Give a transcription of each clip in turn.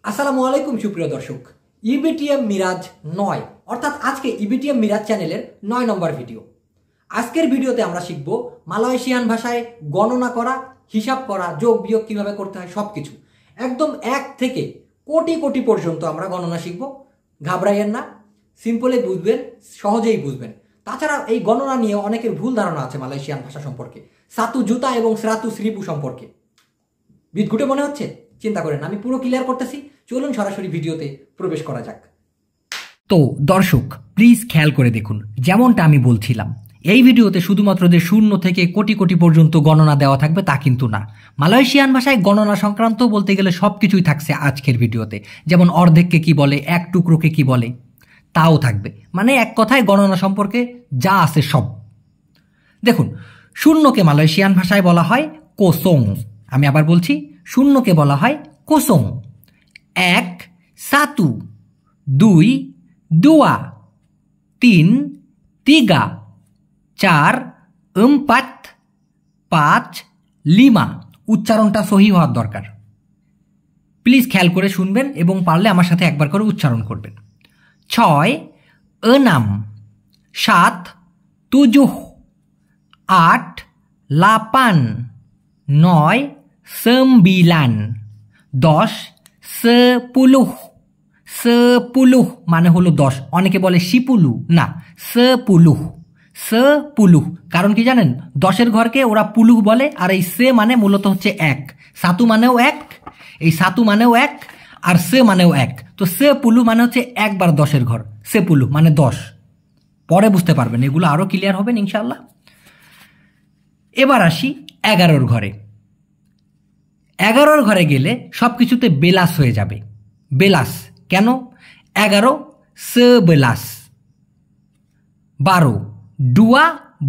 আসসালামু আলাইকুম সুপ্রিয় দর্শক, ইবিটিএম মিরাজ 9 অর্থাৎ আজকে ইবিটিএম মিরাজ চ্যানেলের 9 নম্বর ভিডিও। আজকের ভিডিওতে আমরা শিখব মালয়েশিয়ান ভাষায় গণনা করা, হিসাব করা, যোগ বিয়োগ কিভাবে করতে হয় সবকিছু। একদম 1 থেকে কোটি কোটি পর্যন্ত আমরা গণনা শিখব। ঘাবড়াইয়েন না, সিম্পলি বুঝবেন, সহজেই বুঝবেন। তাছাড়া এই গণনা নিয়ে অনেকের ভুল ধারণা আছে মালয়েশিয়ান ভাষা সম্পর্কে, সাতু জুতা এবং স্রাতু শ্রীপু সম্পর্কে। বিদঘুটে মনে হচ্ছে? চিন্তা করেন, আমি পুরো ক্লিয়ার করতেছি। চলুন সরাসরি ভিডিওতে প্রবেশ করা যাক। তো দর্শক প্লিজ খেয়াল করে দেখুন, যেমনটা আমি বলছিলাম এই ভিডিওতে শুধুমাত্র যে 0 থেকে কোটি কোটি পর্যন্ত গণনা দেওয়া থাকবে তা কিন্তু না। মালয়েশিয়ান ভাষায় গণনা সংক্রান্ত বলতে গেলে সব কিছুই থাকছে আজকের ভিডিওতে। যেমন অর্ধেককে কি বলে, এক টুকরোকে কি বলে তাও থাকবে। মানে এক কথায় গণনা সম্পর্কে যা আছে সব। দেখুন, 0কে মালয়েশিয়ান ভাষায় বলা হয় কোসং। আমি আবার বলছি, 0কে বলা হয় কোসং। 1 satu, 2 dua, 3 tiga, 4 4 5 5। উচ্চারণটা সহি হওয়ার দরকার। প্লিজ খেয়াল করে শুনবেন এবং পারলে আমার সাথে একবার করে উচ্চারণ করবেন। 6 6 7 7 8 8 9 9 10 10 10 মানে হলো 10। অনেকে বলে শিপুলু, না 10 10। কারণ কি জানেন, 10-এর ঘরকে ওরা পুলুহ বলে, আর এই সে মানে মূলত হচ্ছে 1। সাতু মানেও 1, এই সাতু মানেও 1, আর সে মানেও 1। তো সে পুলু মানে হচ্ছে একবার 10-এর ঘর, সে পুলু মানে 10। পরে বুঝতে পারবেন, এগুলো আরো ক্লিয়ার হবেন ইনশাআল্লাহ। এবার আসি 11-র ঘরে। 11-র ঘরে গেলে সব কিছুতে বেলাস হয়ে যাবে। বেলাস কেন? 11 11, 12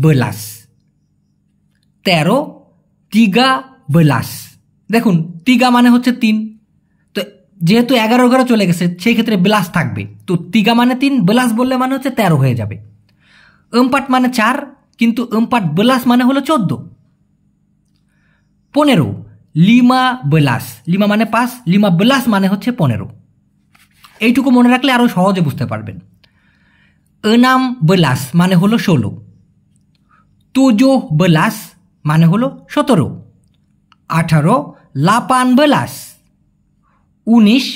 12, 13 13। দেখুন, 3 মানে হচ্ছে 3। তো যেহেতু 11-র ঘরে চলে গেছে সেই ক্ষেত্রে বেলাস থাকবে। তো 3 মানে 3, বেলাস বললে মানে হচ্ছে 13 হয়ে যাবে। 4 মানে 4, কিন্তু 4 বেলাস মানে হলো 14। 15 15, লিমা মানে 5, লিমা বেলাস মানে হচ্ছে 15। এইটুকু মনে রাখলে আরো সহজে বুঝতে পারবেন। 16 মানে হলো 16, 17 মানে হলো 17, 18 18, 19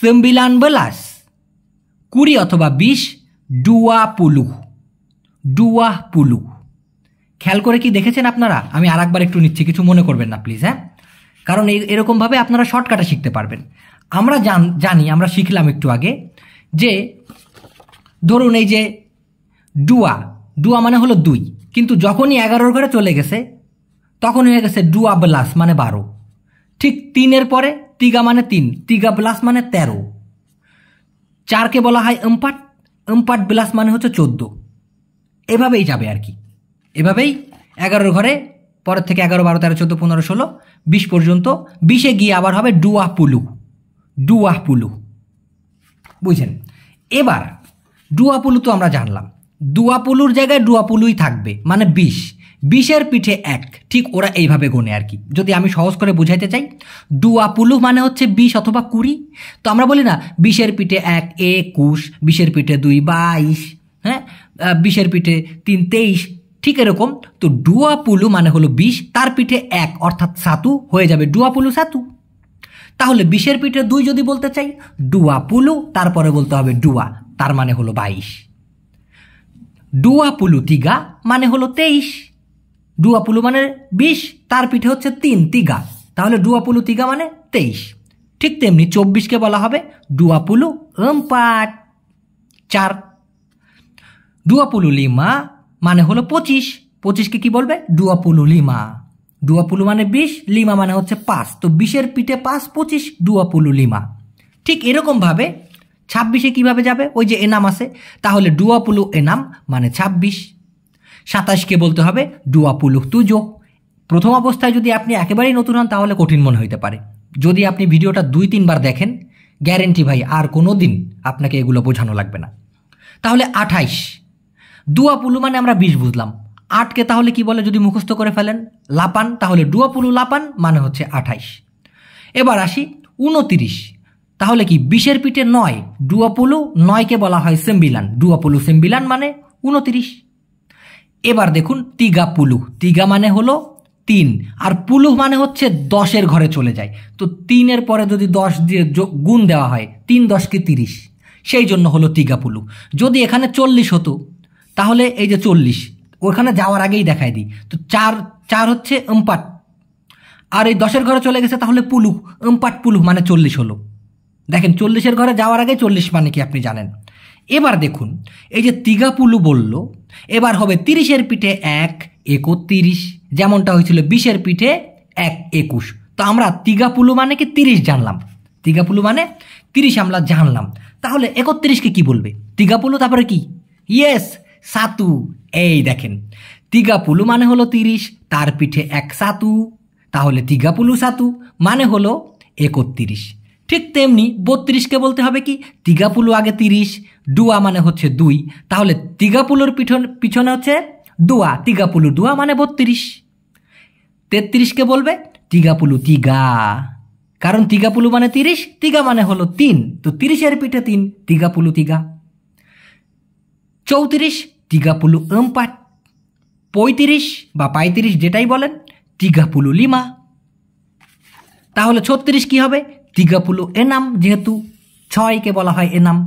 19, 20 অথবা 20 20 20। খেয়াল করে কি দেখেছেন আপনারা? আমি আর একবার একটু নিচ্ছি, কিছু মনে করবেন না প্লিজ, হ্যাঁ? কারণ এরকমভাবে আপনারা শর্টকাটে শিখতে পারবেন। আমরা জানি, আমরা শিখলাম একটু আগে যে ধরুন এই যে ডুয়া, ডুয়া মানে হলো 2, কিন্তু যখনই 11-র ঘরে চলে গেছে তখন হয়ে গেছে ডুয়া বেলাস মানে 12। ঠিক 3-এর পরে 3 মানে 3, 3 বেলাস মানে 13। 4কে বলা হয় 4 4 বেলাস মানে হচ্ছে 14। এভাবেই যাবে আর কি। এভাবেই 11-র ঘরে পরের থেকে 11 12 13 14 15 16 20 পর্যন্ত। 20-এ গিয়ে আবার হবে ডুয়া পুলু, ডুয়া পুলু। বুঝছেন? এবার ডুয়া পুলু তো আমরা জানলাম, ডুয়া পুলুর জায়গায় ডুয়া পুলুই থাকবে, মানে 20। 20-এর পিঠে 1, ঠিক ওরা এইভাবে গোনে আর কি। যদি আমি সহজ করে বুঝাইতে চাই, ডুয়া পুলু মানে হচ্ছে 20 অথবা 20। তো আমরা বলি না 20-এর পিঠে 1 21, 20-এর পিঠে 2 22, হ্যাঁ, 20-এর পিঠে 3 23। ঠিক এরকম। তো ডুয়া পুলু মানে হলো 20, তার পিঠে 1 অর্থাৎ সাতু হয়ে যাবে ডুয়া পুলু সাতু। তাহলে 20-এর পিঠে 2 যদি বলতে চাই, ডুয়া পুলু, তারপরে বলতে হবে ডুয়া, তার মানে হলো 22। ডুয়া পুলু তিগা মানে হলো 23। ডুয়া পুলু মানে 20, তার পিঠে হচ্ছে 3 তিগা, তাহলে ডুয়া পুলু তিগা মানে 23। ঠিক তেমনি 24-কে বলা হবে ডুয়া পুলু 4 4। ডুয়া পুলু লিমা মানে হলো 25, 25-কে কি বলবে? ডুয়া পুলু লিমা। ডুয়া পুলু মানে 20, লিমা মানে হচ্ছে 5। তো 20-এর পিঠে 5 25, ডুয়া পুলু লিমা। ঠিক এরকম ভাবে 26-এ কিভাবে যাবে? ওই যে এনাম আছে, তাহলে ডুয়া পুলু এনাম মানে 26। 27-কে বলতে হবে ডুয়া পুলু তুজো। প্রথম অবস্থায় যদি আপনি একেবারেই নতুন হন তাহলে কঠিন মনে হইতে পারে। যদি আপনি ভিডিওটা 2-3 বার দেখেন, গ্যারেন্টি ভাই আর কোনো দিন আপনাকে এগুলো বোঝানো লাগবে না। তাহলে 28, ডুয়া পুলু মানে আমরা 20 বুঝলাম। 8কে তাহলে কি বলে যদি মুখস্থ করে ফেলেন? লাপান। তাহলে ডুয়া পুলু লাপান মানে হচ্ছে 28। এবার আসি 29, তাহলে কি 20-এর পিঠে 9, ডুয়াপুলু 9কে বলা হয় সেম্বিলান, ডুয়াপুলু সেম্বিলান মানে 29। এবার দেখুন তিগা পুলু, তিগা মানে হলো 3 আর পুলু মানে হচ্ছে 10-এর ঘরে চলে যায়। তো 3-এর পরে যদি 10 দিয়ে গুণ দেওয়া হয় 3 10 = 30, সেই জন্য হলো তিগা পুলু। যদি এখানে 40 হতো তাহলে এই যে 40 ওখানে যাওয়ার আগেই দেখাই দিই, তো 4 হচ্ছে এম্পাট, আর এই 10-এর ঘরে চলে গেছে তাহলে পুলু, এম্পাট পুলু মানে 40 হলো। দেখেন 40-এর ঘরে যাওয়ার আগে 40 মানে কি আপনি জানেন। এবার দেখুন এই যে তিগা পুলু বলল, এবার হবে 30-এর পিঠে 1 31, যেমনটা হয়েছিল 20-এর পিঠে 1 21। তো আমরা তিগা পুলু মানে কি 30 জানলাম, তিগা পুলু মানে 30 আমরা জানলাম। তাহলে 31কে কি বলবে? তিগা পুলু তারপরে কি? ইয়েস, সাতু। এই দেখেন তিগা পুলু মানে হলো 30, তার পিঠে 1 সাতু, তাহলে তিগা পুলু সাতু মানে হলো 31। ঠিক তেমনি 32কে বলতে হবে কি? তিগা পুলু আগে 30, ডুয়া মানে হচ্ছে 2, তাহলে তিগা পুলুর পিছনে হচ্ছে ডুয়া, তিগা পুলু ডুয়া মানে 32। 33কে বলবে তিগা পুলু তিগা, কারণ তিগা পুলু মানে 30, তিগা মানে হলো 3, তো 30-এর পিঠে 3, তিগা পুলু তিগা। 34 তিগা পুলু এম্পাট, 35 বা 35 যেটাই বলেন তিগা পুলু লিমা। তাহলে 36 কি হবে? তিগা পুলু এনাম, যেহেতু 6কে বলা হয় এনাম,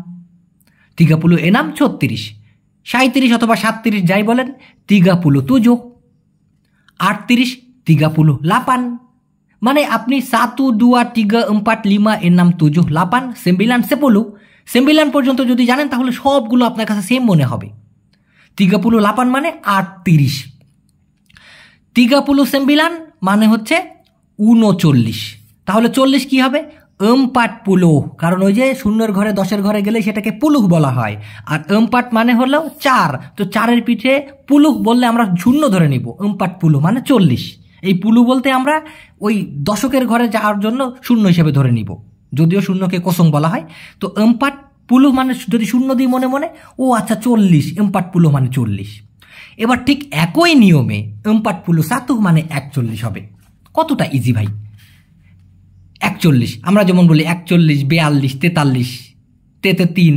তিগা পুলু এনাম 36। 37 অথবা 37 যাই বলেন তিগা পুলু তুজো। 38 তিগা পুলু লাপান, মানে আপনি 1 2 3 4 5 6 7 8 sembilan 10, sembilan পর্যন্ত যদি জানেন তাহলে সবগুলো আপনার কাছে সেম মনে হবে। 38 মানে 38, 39 মানে হচ্ছে 39, তাহলে 40 কি হবে? এম্পাট পুলু, কারণ ওই যে 0-এর ঘরে 10-এর ঘরে গেলে সেটাকে পুলুক বলা হয়, আর এম্পাট মানে হলো 4, তো 4-এর পিঠে পুলুক বললে আমরা 0 ধরে নিব, এম্পাট পুলু মানে 40। এই পুলু বলতে আমরা ওই দশকের ঘরে যাওয়ার জন্য 0 হিসেবে ধরে নিব, যদিও 0কে কোসং বলা হয়। তো এম্পাট পুলু মানে যদি 0 দিই মনে মনে, ও আচ্ছা 40, এম্পাট পুলু মানে 40। এবার ঠিক একই নিয়মে এম্পাট পুলু সাতু মানে 41 হবে। কতটা ইজি ভাই! 41 আমরা যেমন বলি 41 42 43, তেতে 3,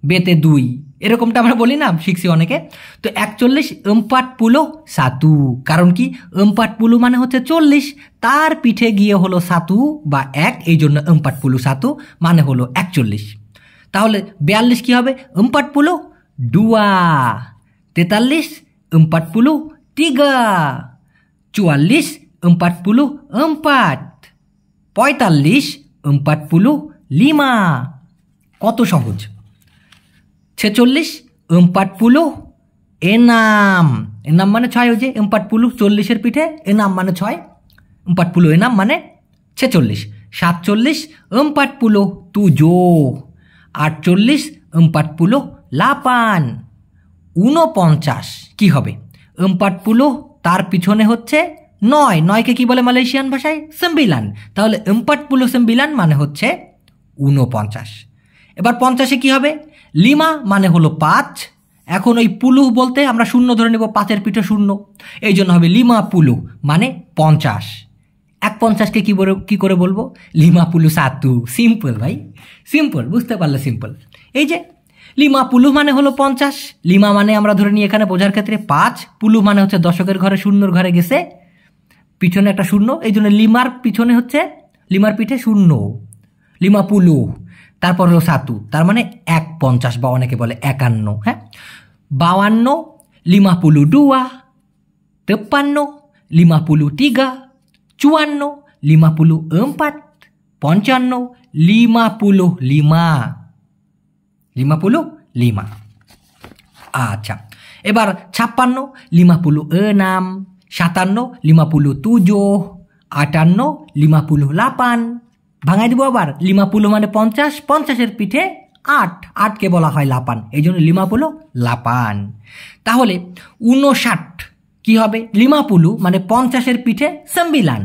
বেতে 2, এরকমটা আমরা বলি না, শিখছি অনেকে। তো 41 এম্পাট পুলো সাতু, কারণ কি? এম্পাট পুলু মানে হচ্ছে 40, তার পিঠে গিয়ে হলো সাতু বা 1, এই জন্য এম্পাট পুলু সাতু মানে হলো 41। তাহলে 42 কি হবে? এম্পাট পুলু ডুয়া। 43 এম্পাট পুলু তিগা। 44 এম্পাট পুলু এম্পাট। 45 45 কত সহজ। 46 40 এনাম, এনাম মানে 6, ওই যে 40 40-এর পিঠে এনাম মানে 6, 40 এনাম মানে 46। 47 40 তুজো। 48 40 লাপান। 49 কি হবে? 40 তার পিছনে হচ্ছে 9, 9কে কি বলে মালয়েশিয়ান ভাষায়? সেম্বিলান। তাহলে 40 সেম্বিলান মানে হচ্ছে 49। এবার 50-এ কি হবে? লিমা মানে হলো 5, এখন ওই পুলু বলতে আমরা 0 ধরে নেব, 5-এর পিঠে 0, এই জন্য হবে লিমা পুলু মানে 50। 51কে কি করে বলবো? লিমা পুলু সাতু। সিম্পল ভাই, সিম্পল, বুঝতে পারলে সিম্পল। এই যে লিমা পুলু মানে হলো 50, লিমা মানে আমরা ধরে নিই এখানে বোঝার ক্ষেত্রে 5, পুলু মানে হচ্ছে দশকের ঘরে 0-এর ঘরে গেছে, পিছনে একটা 0, এই জন্য লিমার পিছনে হচ্ছে লিমার পিঠে 0, লিমা পুলু, তারপর হলো সাতু, তার মানে 51 বা অনেকে বলে 51। হ্যাঁ, 52 লিমা পুলু ডুয়া। 53 লিমা পুলু তিগা। 54 লিমা পুলু এম্পাট। 55 লিমা পুলু লিমা, লিমা পুলু লিমা। আচ্ছা, এবার 56 লিমা পুলু এনাম। 57 লিমা পুলু তুজো। 58 লিমা পুলু লাপান। ভাঙাই দিব আবার, লিমা পুলু মানে 50, 50-এর পিঠে 8, 8কে বলা হয় লাপান, এই জন্য লিমা পুলু লাপান। তাহলে 59 কি হবে? লিমা পুলু মানে 50-এর পিঠে সেম্বিলান,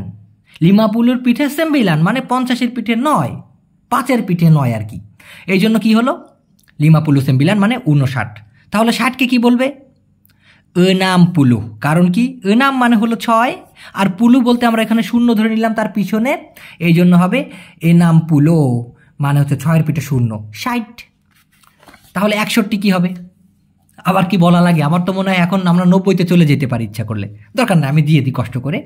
লিমা পুলুর পিঠে সেম্বিলান মানে 50-এর পিঠে 9, 5-এর পিঠে 9 আর কি, এই জন্য কি হলো? লিমা পুলু সেম্বিলান মানে 59। তাহলে 60কে কি বলবে? এনাম পুলু, কারণ কি? এনাম মানে হলো 6, আর পুলু বলতে আমরা এখানে 0 ধরে নিলাম তার পিছনে, এই জন্য হবে এনাম পুলো মানে হচ্ছে 6-এর পিঠে 0, 60। তাহলে 61 কি হবে? আবার কি বলা লাগে? আমার তো মনে হয় এখন আমরা 90-তে চলে যেতে পারি ইচ্ছা করলে, দরকার না, আমি দিয়ে দিই কষ্ট করে।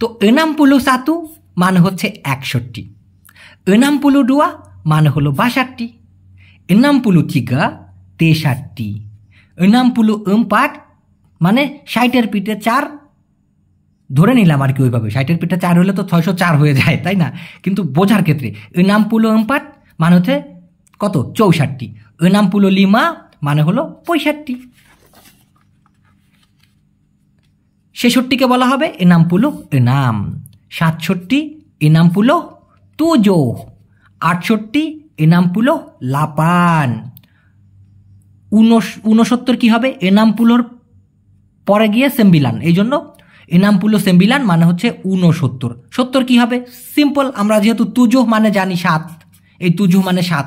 তো 61 মানে হচ্ছে 61, 62 মানে হলো 62, 63 63, 64 মানে 60-এর পিঠে 4 ধরে নিলাম আর কি। ওইভাবে 60-এর পিঠে 4 হলে তো 604 হয়ে যায়, তাই না? কিন্তু বোঝার ক্ষেত্রে 64 মানে হচ্ছে কত? 64, 65 মানে হলো 65। 66-কে বলা হবে 66, 67 67, 68 68, 69 কি হবে? 69-র পরে গিয়ে সেম্বিলান, এই জন্য 69 সেম্বিলান মানে হচ্ছে 69। 70 কি হবে? সিম্পল, আমরা যেহেতু তুজো মানে জানি 7, এই তুজো মানে 7,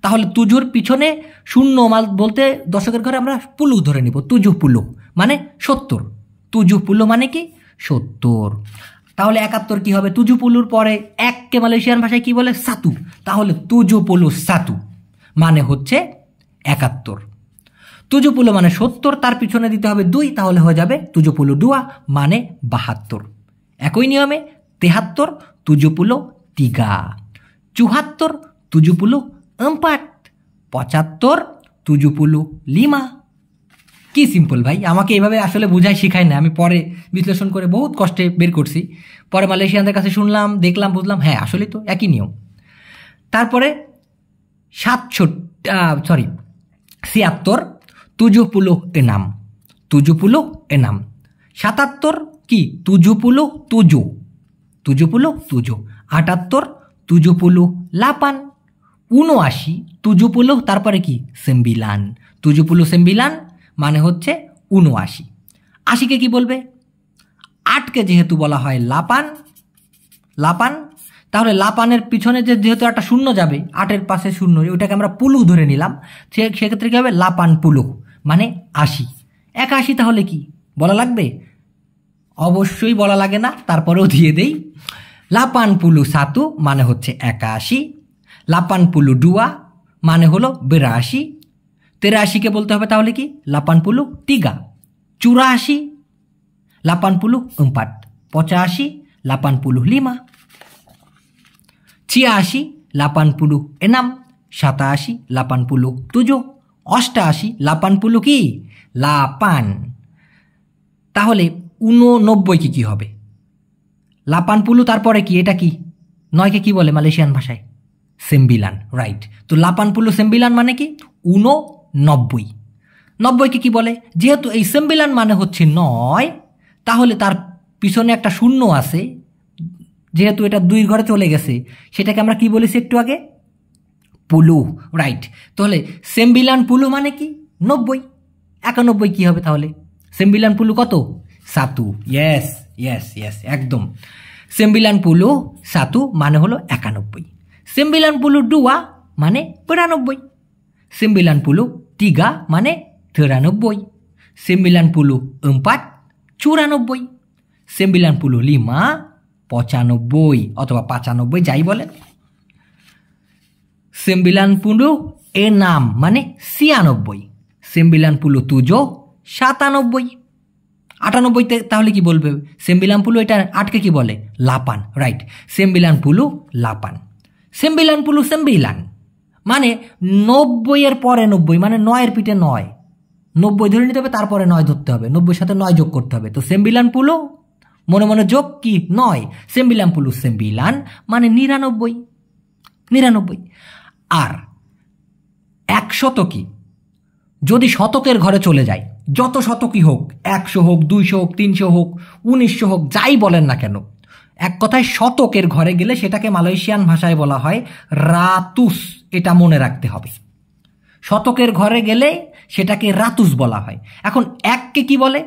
তাহলে তুজোর পিছনে 0 বলতে দশকের ঘরে আমরা পুলু ধরে নিব, তুজো পুলু মানে 70, তুজো পুলু মানে কি 70। তাহলে 71 কি হবে? তুজু পুলুর পরে 1কে মালয়েশিয়ান ভাষায় কি বলে? সাতু, তাহলে তুজু পুলু সাতু মানে হচ্ছে 71। তুজুপুলো মানে 70, তার পিছনে দিতে হবে 2, তাহলে হয়ে যাবে তুজুপুলো 2 মানে 72। একই নিয়মে 73 তুজুপুলো 3, 74 তুজুপুলো 4, 75 তুজুপুলো 5। কি সিম্পল ভাই, আমাকে এইভাবে আসলে বুঝাই শিখায় না, আমি পরে বিশ্লেষণ করে বহুত কষ্টে বের করছি। পরে মালয়েশিয়ানদের কাছে শুনলাম, দেখলাম, বুঝলাম, হ্যাঁ আসলে তো একই নিয়ম। তারপরে 76 76 77 কি? 78 78 79 তারপরে কি? সেম্বিলান, 79 মানে হচ্ছে 79। 80-কে কি বলবে? 8কে যেহেতু বলা হয় লাপান, তাহলে লাপানের পিছনে যেহেতু একটা 0 যাবে, 8-এর পাশে 0, ওইটাকে আমরা পুলু ধরে নিলাম, সেক্ষেত্রে কি হবে? লাপান পুলু মানে 80। 81 তাহলে কি বলা লাগবে? অবশ্যই বলা লাগে না, তারপরেও দিয়ে দেই। লাপান পুলু 7 মানে হচ্ছে 81, লাপান পুলু 2 মানে হলো 82, 83-কে বলতে হবে তাহলে কি? লাপান পুলু 3, 84 লাপান পুলু 4, 85 লাপান পুলু 5, 86 80 87 87 88 80 কি? লাপান। তাহলে 89 কি হবে? লাপান পুলু তারপরে কি? এটা কি? 9-কে কি বলে মালয়েশিয়ান ভাষায়? Sembilan, right. তো লাপান পুলু সেম্বিলান মানে কি? 89। 90-কে কি বলে? যেহেতু এই সেম্বিলান মানে হচ্ছে 9, তাহলে তার পিছনে একটা 0 আছে, যেহেতু এটা 2 ঘরে চলে গেছে, সেটাকে আমরা কি বলেছি একটু আগে? পুলু, রাইট। তাহলে সেম্বিলান পুলু মানে কি? 90। 91 কি হবে তাহলে? সেম্বিলান পুলু কত? 7। ইয়েস ইয়েস ইয়েস, একদম। সেম্বিলান পুলু 7 মানে হলো 91, সেম্বিলান পুলু 2 মানে 92, সেম্বিলান পুলু 3 মানে 93, সেম্বিলান পুলু 4 94, সেম্বিলান পুলু 5 95 অথবা 95 যাই বলেন। সেম্বিলান পুলু 6 মানে 96, সেম্বিলান পুলু 7 97, 98-তে তাহলে কি বলবে? সেম্বিলান পুলু এটা 8-কে কি বলে? লাপান, রাইট। সেম্বিলান পুলু লাপান, সেম্বিলান পুলু সেম্বিলান মানে 90-এর পরে 90 মানে 9-এর পিঠে 9, 90 ধরে নিতে হবে, তারপরে 9 ধরতে হবে, 90-এর সাথে 9 যোগ করতে হবে। তো সেম্বিলান পুলু মনে মনে যোগ কি? 9। সেম্বিলান পুলু সেম্বিলান মানে 99। আর 100 কি? যদি শতকের ঘরে চলে যায়, যত শতকই হোক, 100 হোক, 200 হোক, 300 হোক, 1900 হোক, যাই বলেন না কেন, এক কথায় শতকের ঘরে গেলে সেটাকে মালয়েশিয়ান ভাষায় বলা হয় রাতুস। এটা মনে রাখতে হবে, শতকের ঘরে গেলে সেটাকে রাতুস বলা হয়। এখন 1-কে কি বলে?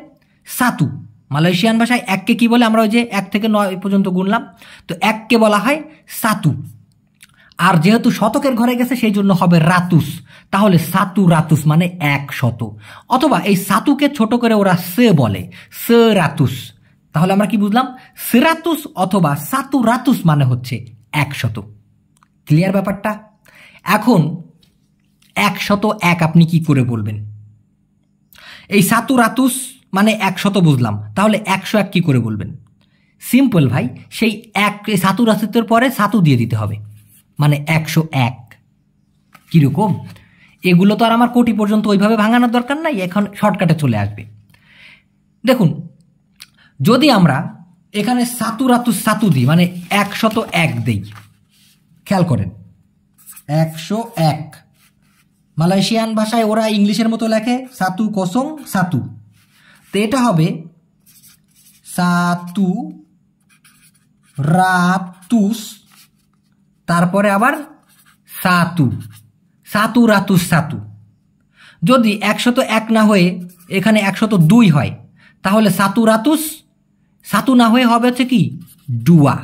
সাতু। মালয়েশিয়ান ভাষায় 1-কে কি বলে? আমরা ওই যে 1 থেকে 9 পর্যন্ত গুনলাম, তো 1-কে বলা হয় সাতু। আর যেহেতু শতকের ঘরে গেছে সেই জন্য হবে রাতুস। তাহলে সাতু রাতুস মানে 100, অথবা এই সাতুকে ছোট করে ওরা সে বলে, সে রাতুস। তাহলে আমরা কি বুঝলাম? সেরাতুস অথবা সাতু রাতুস মানে হচ্ছে 100। ক্লিয়ার ব্যাপারটা? এখন 101 আপনি কি করে বলবেন? এই সাতু রাতুস মানে 100 বুঝলাম, তাহলে 101 কি করে বলবেন? সিম্পল ভাই, সেই সাতু রাতুসের পরে সাতু দিয়ে দিতে হবে, মানে 101। কীরকম? এগুলো তো আর আমার কোটি পর্যন্ত ওইভাবে ভাঙানোর দরকার নাই, এখন শর্টকাটে চলে আসবে। দেখুন, যদি আমরা এখানে সাতু রাতুস সাতু দিই, মানে 101 দিই, খেয়াল করেন 101, মালয়েশিয়ান ভাষায় ওরা ইংলিশের মতো লেখে সাতু কসং সাতু, তো এটা হবে সাতু রাতুস, তারপরে আবার সাতু, সাতু রাতুস সাতু। যদি 101 না হয়ে এখানে 102 হয়, তাহলে সাতু রাতুস সাতু না হয়ে হবে হচ্ছে কি ডুয়া,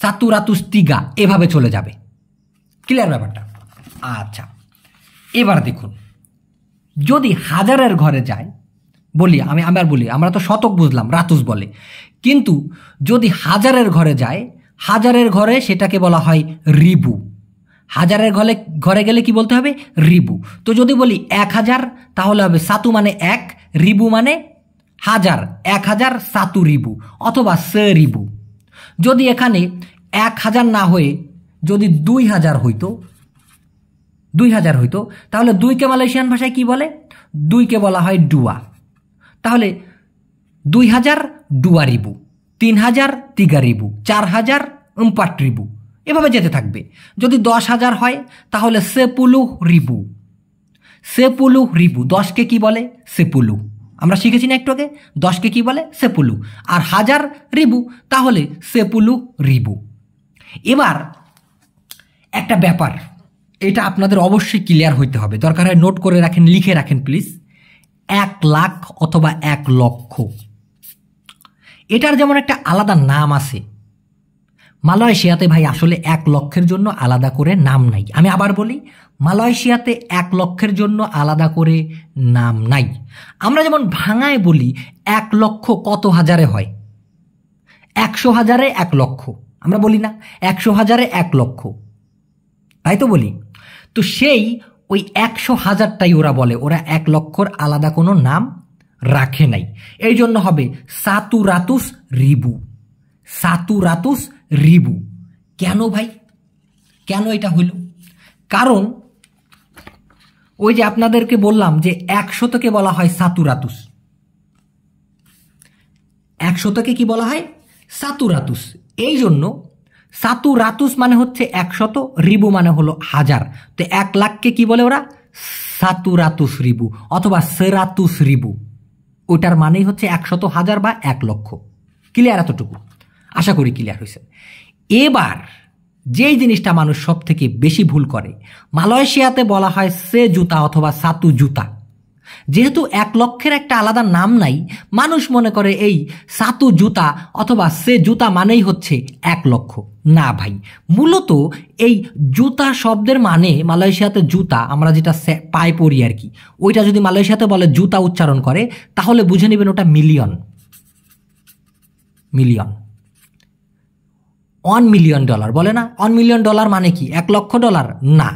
সাতু রাতুস তিগা, এভাবে চলে যাবে। ক্লিয়ার ব্যাপারটা? আচ্ছা, এবার দেখুন, যদি হাজারের ঘরে যায়, বলি আমি আবার বলি, আমরা তো শতক বুঝলাম, রাতুস বলে, কিন্তু যদি হাজারের ঘরে যায়, হাজারের ঘরে সেটাকে বলা হয় রিবু। হাজারের ঘরে গেলে কি বলতে হবে? রিবু। তো যদি বলি 1000, তাহলে হবে সাতু মানে 1, রিবু মানে হাজার, 1000 সাতু রিবু, অথবা সে রিবু। যদি এখানে 1000 না হয়ে যদি 2000 হইতো, 2000 হইতো, তাহলে 2কে মালয়েশিয়ান ভাষায় কি বলে? 2কে বলা হয় ডুয়া। তাহলে 2000 ডুয়া রিবু, 3000 তিগা রিবু, 4000 4 রিবু, এভাবে যেতে থাকবে। যদি 10,000 হয়, তাহলে সেপুলু রিবু, সেপুলু রিবু। 10কে কি বলে? সেপুলু। আমরা শিখেছি না একটু আগে, 10কে কি বলে? সেপুলু। আর 1000 রিবু, তাহলে সেপুলু রিবু। এবার একটা ব্যাপার, এটা আপনাদের অবশ্যই ক্লিয়ার হইতে হবে, দরকার হয় নোট করে রাখেন, লিখে রাখেন প্লিজ। 1 লাখ অথবা 1 লক্ষ, এটার যেমন একটা আলাদা নাম আছে, মালয়েশিয়াতে ভাই আসলে 1 লক্ষের জন্য আলাদা করে নাম নাই। আমি আবার বলি, মালয়েশিয়াতে 1 লক্ষের জন্য আলাদা করে নাম নাই। আমরা যেমন ভাঙায় বলি 1 লক্ষ কত হাজারে হয়, 100,000-এ 1 লক্ষ, আমরা বলি না 100,000-এ 1 লক্ষ, তাই তো বলি। তো সেই ওই 100,000টাই ওরা বলে, ওরা 1 লক্ষর আলাদা কোনো নাম রাখে নাই। এই জন্য হবে সাতু রাতুস রিবু, সাতু রাতুস রিবু। কেন ভাই, কেন এটা হইল? কারণ ওই যে আপনাদেরকে বললাম যে 100-কে বলা হয় সাতু রাতুস, 100-কে কি বলা হয়? সাতু রাতুস। এই জন্য সাতু রাতুস মানে হচ্ছে 100, রিবু মানে হলো 1000। তো 1 লাখকে কি বলে ওরা? সাতু রাতুস রিবু অথবা সেরাতুস রিবু। ওটার মানেই হচ্ছে 100, 1000 বা 1 লক্ষ। ক্লিয়ার? এতটুকু আশা করি ক্লিয়ার হয়েছে। এবার যেই জিনিসটা মানুষ সব থেকে বেশি ভুল করে, মালয়েশিয়াতে বলা হয় সে জুতা অথবা সাতু জুতা। যেহেতু 1 লক্ষের একটা আলাদা নাম নাই, মানুষ মনে করে এই সাতু জুতা অথবা সে জুতা মানেই হচ্ছে 1 লক্ষ। না ভাই, মূলত এই জুতা শব্দের মানে মালয়েশিয়াতে জুতা, আমরা যেটা পায়ে পরি আর কি, ওইটা যদি মালয়েশিয়াতে বলে জুতা উচ্চারণ করে, তাহলে বুঝে নেবেন ওটা মিলিয়ন, মিলিয়ন। $1 মিলিয়ন বলে না? $1 মিলিয়ন মানে কি? $1 লক্ষ? না,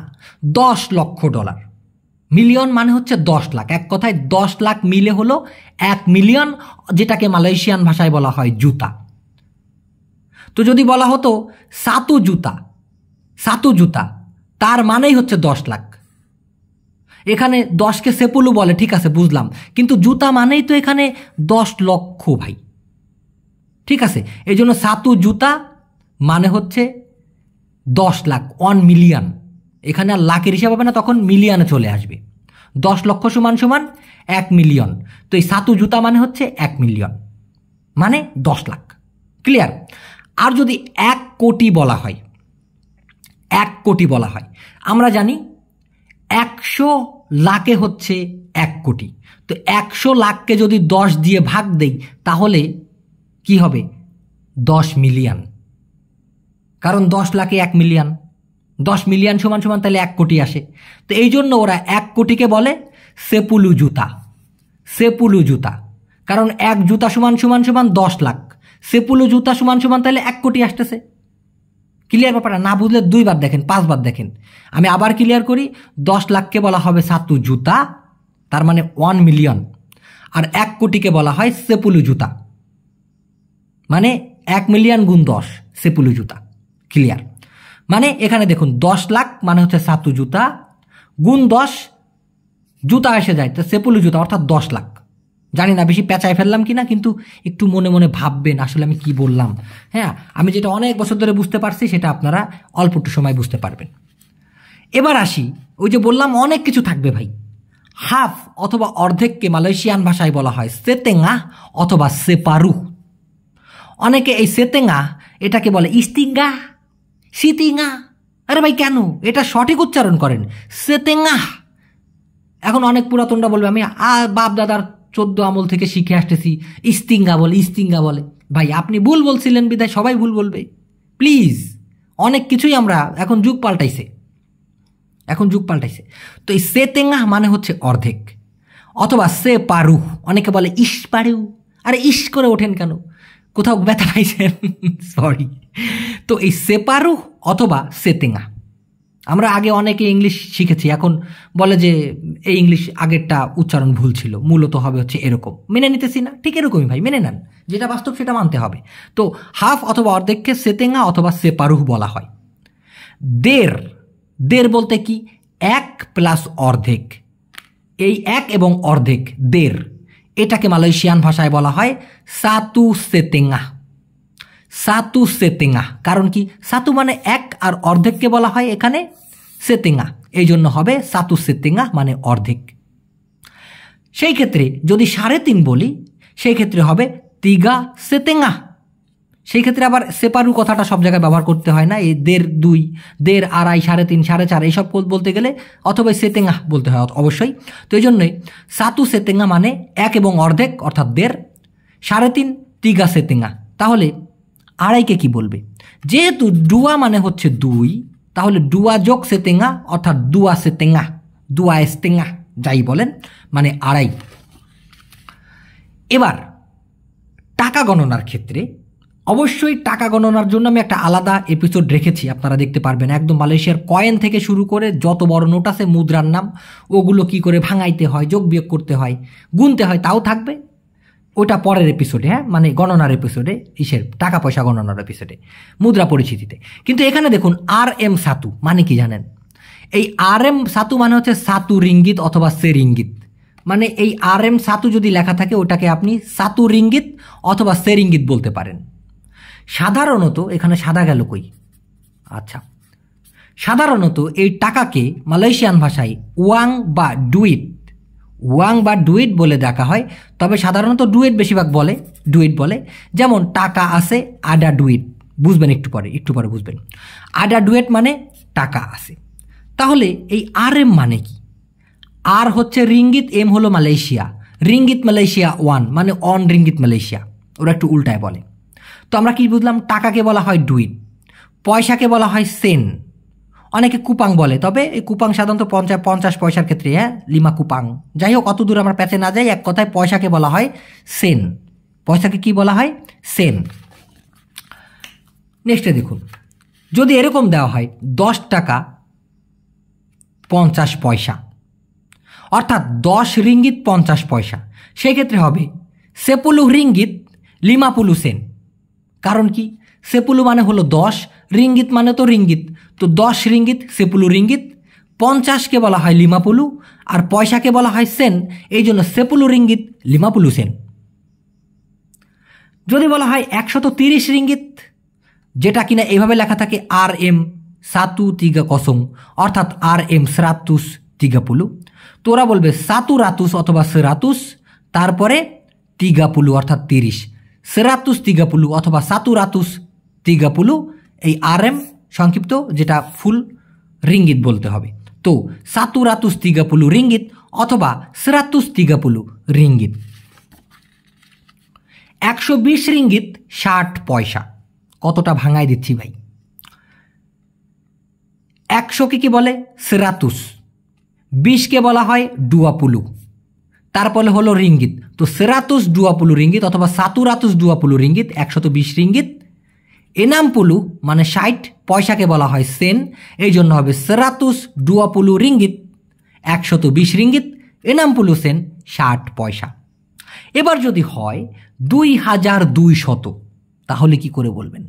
$10 লক্ষ। মিলিয়ন মানে হচ্ছে 10 লাখ। এক কথায় 10 লাখ মিলে হলো 1 মিলিয়ন, যেটাকে মালয়েশিয়ান ভাষায় বলা হয় জুতা। তো যদি বলা হতো সাতু জুতা, সাতু জুতা, তার মানেই হচ্ছে 10 লাখ। এখানে 10কে সেপুলু বলে, ঠিক আছে বুঝলাম, কিন্তু জুতা মানেই তো এখানে 10 লক্ষ ভাই, ঠিক আছে? এই জন্য সাতু জুতা মানে হচ্ছে 10 লাখ, 1 মিলিয়ন। এখানে আর লাখের হিসাব হবে না, তখন মিলিয়নে চলে আসবে। 10 লক্ষ সমান সমান 1 মিলিয়ন। তো এই সাতু জুতা মানে হচ্ছে 1 মিলিয়ন, মানে 10 লাখ। ক্লিয়ার? আর যদি 1 কোটি বলা হয়, 1 কোটি বলা হয়, আমরা জানি 100 লাখে হচ্ছে 1 কোটি। তো 100 লাখকে যদি 10 দিয়ে ভাগ দেই, তাহলে কি হবে? 10 মিলিয়ন। কারণ 10 লাখে 1 মিলিয়ন, 10 মিলিয়ন সমান সমান তাহলে 1 কোটি আসে। তো এই জন্য ওরা 1 কোটিকে বলে সেপুলু জুতা, সেপুলু জুতা। কারণ 1 জুতা সমান সমান 10 লাখ, সেপুলু জুতা সমান সমান তাহলে 1 কোটি আসতেছে। ক্লিয়ার ব্যাপারটা? না বুঝলে 2 বার দেখেন, 5 বার দেখেন। আমি আবার ক্লিয়ার করি, 10 লাখকে বলা হবে সাতু জুতা, তার মানে 1 মিলিয়ন। আর 1 কোটিকে বলা হয় সেপুলু জুতা, মানে 1 মিলিয়ন গুণ 10 সেপুলু জুতা। ক্লিয়ার? মানে এখানে দেখুন 10 লাখ মানে হচ্ছে সাতু জুতা, গুণ 10 জুতা এসে যায়, তো সেপুলু জুতা অর্থাৎ 10 লাখ। জানি না বেশি পেঁচায় ফেললাম কিনা, কিন্তু একটু মনে মনে ভাববেন আসলে আমি কি বললাম। হ্যাঁ, আমি যেটা অনেক বছর ধরে বুঝতে পারছি সেটা আপনারা অল্প একটু সময় বুঝতে পারবেন। এবার আসি, ওই যে বললাম অনেক কিছু থাকবে ভাই। হাফ অথবা অর্ধেককে মালয়েশিয়ান ভাষায় বলা হয় সেতেঙ্গা অথবা সেপারু। অনেকে এই সেতেঙ্গা এটাকে বলে ইস্তিঙ্গা, সিতিঙ্গা। আরে ভাই কেন? এটা সঠিক উচ্চারণ করেন, সেতেঙ্গা। এখন অনেক পুরাতনরা বলবে আমি বাপ দাদার 14 আমল থেকে শিখে আসতেছি, ইস্তিঙ্গা বলে, ইস্তিঙ্গা বলে। ভাই আপনি ভুল বলছিলেন বিধায় সবাই ভুল বলবে। প্লিজ, অনেক কিছুই আমরা এখন যুগ পাল্টাইছে, তো এই সেতেঙ্গা মানে হচ্ছে অর্ধেক, অথবা সে পারু। অনেকে বলে ইস পারু। আরে ইস করে ওঠেন কেন? কোথাও ব্যথা পাইছেন? সরি। তো এই সেপারু অথবা সেতেঙ্গা, আমরা আগে অনেকে ইংলিশ শিখেছি, এখন বলে যে এই ইংলিশ আগেরটা উচ্চারণ ভুল ছিল, মূলত হবে হচ্ছে এরকম। মেনে নিতেছি না? ঠিক এরকমই ভাই, মেনে নেন, যেটা বাস্তব সেটা মানতে হবে। তো হাফ অথবা অর্ধেককে সেতেঙ্গা অথবা সেপারু বলা হয়। দের বলতে কি? 1 প্লাস অর্ধেক। এই 1 এবং অর্ধেক দের, এটাকে মালয়েশিয়ান ভাষায় বলা হয় সাতু সেতেঙ্গা। সাতু সেতেঙ্গা, কারণ কি? সাতু মানে 1 আর অর্ধেককে বলা হয় এখানে সেতেঙ্গা, এই জন্য হবে সাতু সেতেঙ্গা মানে অর্ধেক। সেই ক্ষেত্রে যদি 3.5 বলি, সেই ক্ষেত্রে হবে তিগা সেতেঙ্গা। সেই ক্ষেত্রে আবার সেপারু কথাটা সব জায়গায় ব্যবহার করতে হয় না। এই 1.5, 2, 1.5, 2.5, 3.5, 4.5 এইসব বলতে গেলে অথবা সেতেঙ্গা বলতে হয় অবশ্যই। তো এই জন্যই সাতু সেতেঙ্গা মানে 1 এবং অর্ধেক অর্থাৎ 1.5, 3.5 তিগা সেতেঙ্গা। তাহলে 2.5কে কি বলবে? যেহেতু ডুয়া মানে হচ্ছে 2, তাহলে ডুয়া যোগ সেতেঙ্গা অর্থাৎ দুয়া সেতেঙ্গা, দুয়া এস্তেঙ্গা যাই বলেন, মানে 2.5। এবার টাকা গণনার ক্ষেত্রে অবশ্যই টাকা গণনার জন্য আমি একটা আলাদা এপিসোড রেখেছি, আপনারা দেখতে পারবেন। একদম মালয়েশিয়ার কয়েন থেকে শুরু করে যত বড় নোট আছে, মুদ্রার নাম, ওগুলো কি করে ভাঙাইতে হয়, যোগ বিয়োগ করতে হয়, গুনতে হয়, তাও থাকবে। ওটা পরের এপিসোডে, হ্যাঁ, মানে গণনার এপিসোডে, টাকা পয়সা গণনার এপিসোডে, মুদ্রা পরিচিতিতে। কিন্তু এখানে দেখুন RM সাতু মানে কি জানেন? এই RM সাতু মানে হচ্ছে সাতু রিঙ্গিত অথবা সে রিঙ্গিত। মানে এই RM সাতু যদি লেখা থাকে, ওটাকে আপনি সাতু রিঙ্গিত অথবা সে রিঙ্গিত বলতে পারেন। সাধারণত এখানে সাদা গেল কই? আচ্ছা, সাধারণত এই টাকাকে মালয়েশিয়ান ভাষায় ওয়াং বা ডুইট বলে দেখা হয়। তবে সাধারণত ডুইট বেশিরভাগ বলে, যেমন টাকা আছে আডা ডুইট, বুঝবেন একটু পরে বুঝবেন। আডা ডুইট মানে টাকা আছে। তাহলে এই RM মানে কি? আর হচ্ছে রিঙ্গিত, এম হলো মালয়েশিয়া, রিঙ্গিত মালয়েশিয়া 1 মানে অন রিঙ্গিত মালয়েশিয়া, ওরা একটু উল্টায় বলে। তো আমরা কি বুঝলাম? টাকাকে বলা হয় ডুইট, পয়সাকে বলা হয় সেন, অনেকে কুপাং বলে, তবে এই কুপাং সাধারণত 50 পয়সার ক্ষেত্রে, হ্যাঁ, লিমা কুপাং। যাই হোক, অত দূর আমরা প্যাচে না যাই, এক কথায় পয়সাকে বলা হয় সেন। পয়সাকে কি বলা হয়? সেন। নেক্সটে দেখুন, যদি এরকম দেওয়া হয় 10 টাকা 50 পয়সা, অর্থাৎ 10 রিঙ্গিত 50 পয়সা, সেই ক্ষেত্রে হবে সেপুলু রিঙ্গিত 50 সেন। কারণ কি? সেপুলু মানে হলো 10, রিঙ্গিত মানে তো রিঙ্গিত, তো 10 রিঙ্গিত সেপুলু রিঙ্গিত, 50কে বলা হয় 50 আর পয়সাকে বলা হয় সেন, এই জন্য সেপুলু রিঙ্গিত 50 সেন। যদি বলা হয় 130 রিঙ্গিত, যেটা কিনা এইভাবে লেখা থাকে RM সাতু তিগা কসং, অর্থাৎ RM 130, তো ওরা বলবে সাতু রাতুস অথবা সেরাতুস, তারপরে 30 অর্থাৎ 30, 130 অথবা সাতু রাতুস 30, এই RM সংক্ষিপ্ত, যেটা ফুল রিঙ্গিত বলতে হবে। তো সাতু রাতুস 30 রিঙ্গিত অথবা 130 রিঙ্গিত। 120 রিঙ্গিত 60 পয়সা। কতটা ভাঙাই দিচ্ছি ভাই। 100কে কি বলে? সেরাতুস। 20কে বলা হয় 20, তারপরে হলো রিঙ্গিত, তো 120 রিঙ্গিত অথবা 120 রিঙ্গিত, 120 রিঙ্গিত। 60 মানে 60 পয়সাকে বলা হয় সেন, এই জন্য হবে 120 ringgit, 120 রিঙ্গিত, 60 সেন, 60 পয়সা। এবার যদি হয় 2200, তাহলে কি করে বলবেন?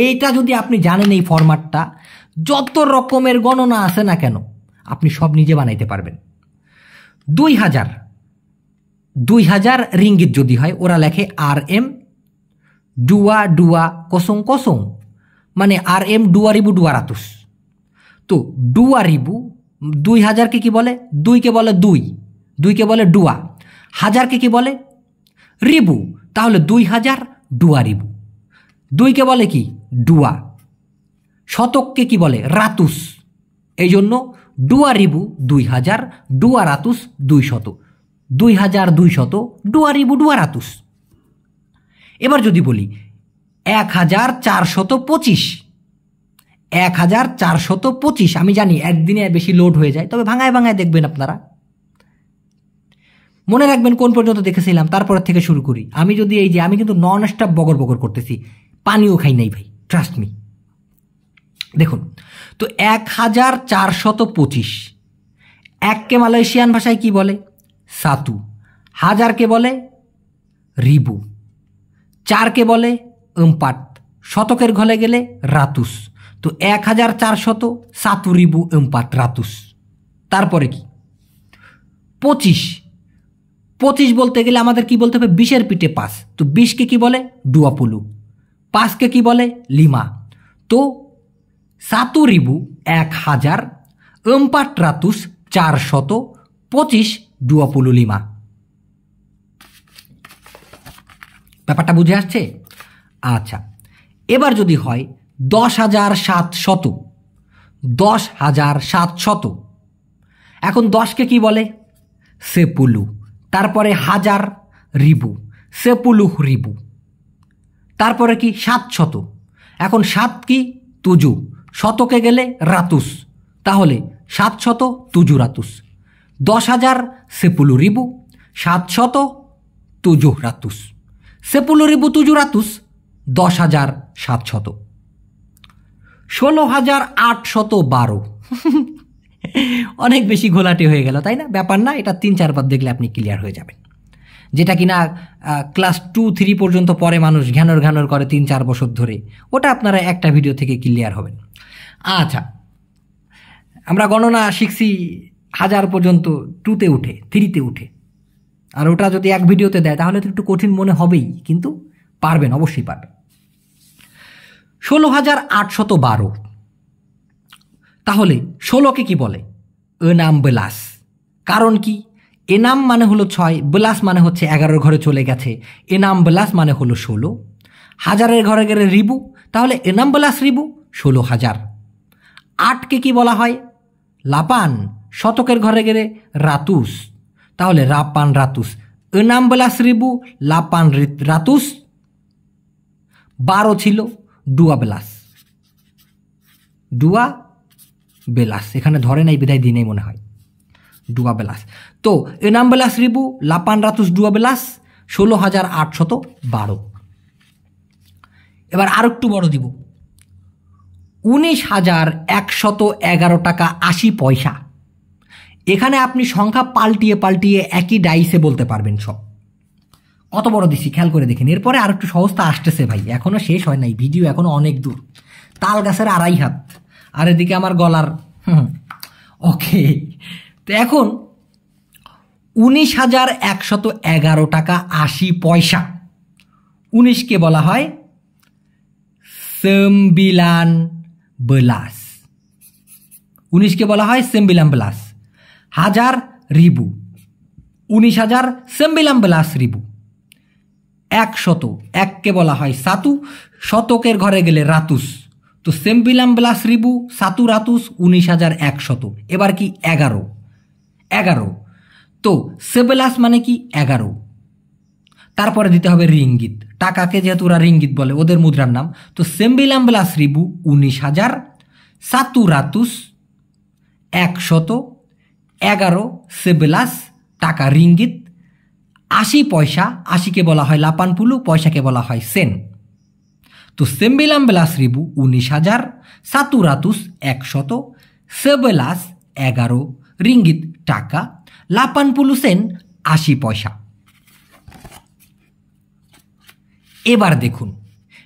এইটা যদি আপনি জানেন এই ফরম্যাটটা, যত রকমের গণনা আছে না কেন আপনি সব নিজে বানাইতে পারবেন। 2000 রিঙ্গিত যদি হয়, ওরা লেখে RM 2,2,0,0, মানে RM 2,200। তো 2000কে কি বলে? 2কে বলে 2কে বলে ডুয়া, হাজারকে কি বলে? রিবু। তাহলে 2000 2,000, 2কে বলে কি? ডুয়া। শতককে কি বলে? রাতুস। এই জন্য 2,000 2000, ডুয়া রাতুস 200, 2200 2,000 ডুয়া রাতুস। এবার যদি বলি 1425, 1425, আমি জানি একদিনে বেশি লোড হয়ে যায়, তবে ভাঙায় ভাঙায় দেখবেন আপনারা, মনে রাখবেন কোন পর্যন্ত দেখেছিলাম, তারপর থেকে শুরু করি। আমি যদি এই যে আমি কিন্তু নন স্টপ বগর বগর করতেছি, পানিও খাই নাই ভাই, ট্রাস্ট মি। দেখুন তো 1425, এককে মালয়েশিয়ান ভাষায় কি বলে? সাতু। হাজারকে বলে রিবু, 4কে বলে এম্পাট, শতকের ঘরে গেলে রাতুস। তো 1400 7,000 এম্পাট রাতুস। তারপরে কি? 25 বলতে গেলে আমাদের কি বলতে হবে? 20-এর পিঠে 5, তো 20কে কি বলে? 20, 5কে কি বলে? লিমা। তো 7,000 1000 400 425 20 লিমা। ব্যাপারটা বুঝে আসছে? আচ্ছা, এবার যদি হয় 10,700, 10,700, এখন 10কে কি বলে? সেপুলু। তারপরে 1000 রিবু, 10 রিবু। তারপরে কি? 700, এখন 7 কি? তুজু, শতকে গেলে রাতুস, তাহলে 700 তুজু রাতুস। 10,000 10 রিবু, 700 তুজু রাতুস, 10 রিবু তুজু রাতুস, 10,700। 16,812, অনেক বেশি ঘোলাটে হয়ে গেল, তাই না? ব্যাপার না, এটা 3-4 বার দেখলে আপনি ক্লিয়ার হয়ে যাবেন। যেটা কিনা ক্লাস 2-3 পর্যন্ত পরে মানুষ ঘ্যানর করে 3-4 বছর ধরে, ওটা আপনারা একটা ভিডিও থেকে ক্লিয়ার হবেন। আচ্ছা, আমরা গণনা শিখছি 1000 পর্যন্ত 2তে উঠে, 3তে উঠে, আর ওটা যদি এক ভিডিওতে দেয় তাহলে তো একটু কঠিন মনে হবেই, কিন্তু পারবেন, অবশ্যই পারবেন। 16,812, তাহলে 16কে কি বলে? এনাম বেলাস। কারণ কি? এনাম মানে হলো 6, বেলাস মানে হচ্ছে 11-এর ঘরে চলে গেছে, এনাম বেলাস মানে হলো 16। হাজারের ঘরে গেলে রিবু, তাহলে এনাম বেলাস রিবু 16,000। 8কে কি বলা হয়? লাপান। শতকের ঘরে গেলে রাতুস, তাহলে রাপান রাতুস, এনাম বেলাস রিবু লাপান রাতুস। 12 ছিল ডুয়া বেলাস, ডুয়া বেলাস, এখানে ধরে নাই বিদায় দিনেই মনে হয়, ডুয়া বেলাস। তো এনাম বেলাস রিবু লাপান রাতুস ডুয়া বেলাস 16,812। এবার আর একটু বড় দিব, 19,111 টাকা 80 পয়সা। এখানে আপনি সংখ্যা পাল্টিয়ে পাল্টিয়ে একই ডাইসে বলতে পারবেন সব। কত বড় দিছি খেয়াল করে দেখেন। এরপরে আর একটু সহজতা আসতেছে ভাই, এখনো শেষ হয় নাই, ভিডিও এখনো অনেক দূর। তাল গাছের 2.5 হাত, আর এদিকে আমার গলার ওকে। তো এখন 19,111 টাকা 80 পয়সা। 19কে বলা হয় 19 19কে বলা হয় 19 হাজার রিবু, 19,019 রিবু। 100, 1কে বলা হয় সাতু, শতকের ঘরে গেলে রাতুস, তো 19 রিবু সাতু রাতুস 19,100। এবার কি? 11, তো 17 মানে কি? 11। তারপরে দিতে হবে রিঙ্গিত, টাকাকে যেহেতু ওরা রিঙ্গিত বলে, ওদের মুদ্রার নাম, তো 19 রিবু 19,000 সাতু রাতুস 100, 11 17 টাকা রিঙ্গিত। 80 পয়সা, 80কে বলা হয় লাপান পুলু, পয়সাকে বলা হয় সেন। তো তো 19.000 19,000, 100 11 ringgit টাকা, 80 sen 80 পয়সা। এবার দেখুন,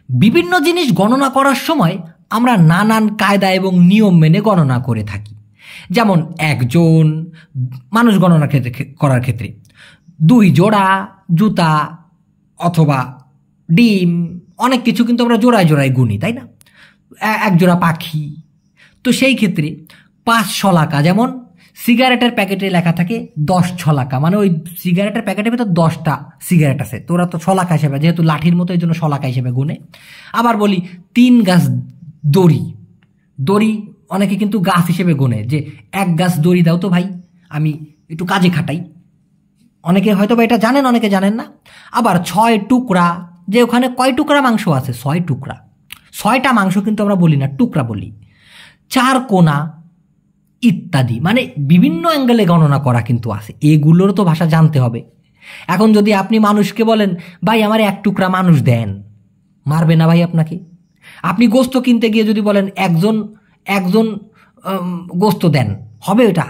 বিভিন্ন জিনিস গণনা করার সময় আমরা নানান কায়দা এবং নিয়ম মেনে গণনা করে থাকি। যেমন একজন মানুষ গণনা করার ক্ষেত্রে 2 জোড়া জুতা অথবা ডিম, অনেক কিছু কিন্তু আমরা জোড়ায় জোড়ায় গুনি, তাই না? 1 জোড়া পাখি। তো সেই ক্ষেত্রে 5 ছলাকা, যেমন সিগারেটের প্যাকেটে লেখা থাকে 10 ছলাকা, মানে ওই সিগারেটের প্যাকেটের ভিতর 10টা সিগারেট আছে, তো ওরা তো ছলাকা হিসেবে, যেহেতু লাঠির মতো এই জন্য ছলাকা হিসেবে গুনে। আবার বলি 3 গাছ দড়ি, দড়ি অনেকে কিন্তু গাছ হিসেবে গুনে, যে 1 গাছ দড়ি দাও তো ভাই, আমি একটু কাজে খাটাই। অনেকে হয়তো বা এটা জানেন, অনেকে জানেন না। আবার 6 টুকরা, যে ওখানে কয় টুকরা মাংস আছে? 6 টুকরা। 6টা মাংস কিন্তু আমরা বলি না, টুকরা বলি। 4 কোনা ইত্যাদি, মানে বিভিন্ন অ্যাঙ্গেলে গণনা করা কিন্তু আছে, এগুলোর তো ভাষা জানতে হবে। এখন যদি আপনি মানুষকে বলেন ভাই আমার 1 টুকরা মানুষ দেন, মারবে না ভাই আপনাকে? আপনি গোস্ত কিনতে গিয়ে যদি বলেন একজন গোস্ত দেন, হবে? এটা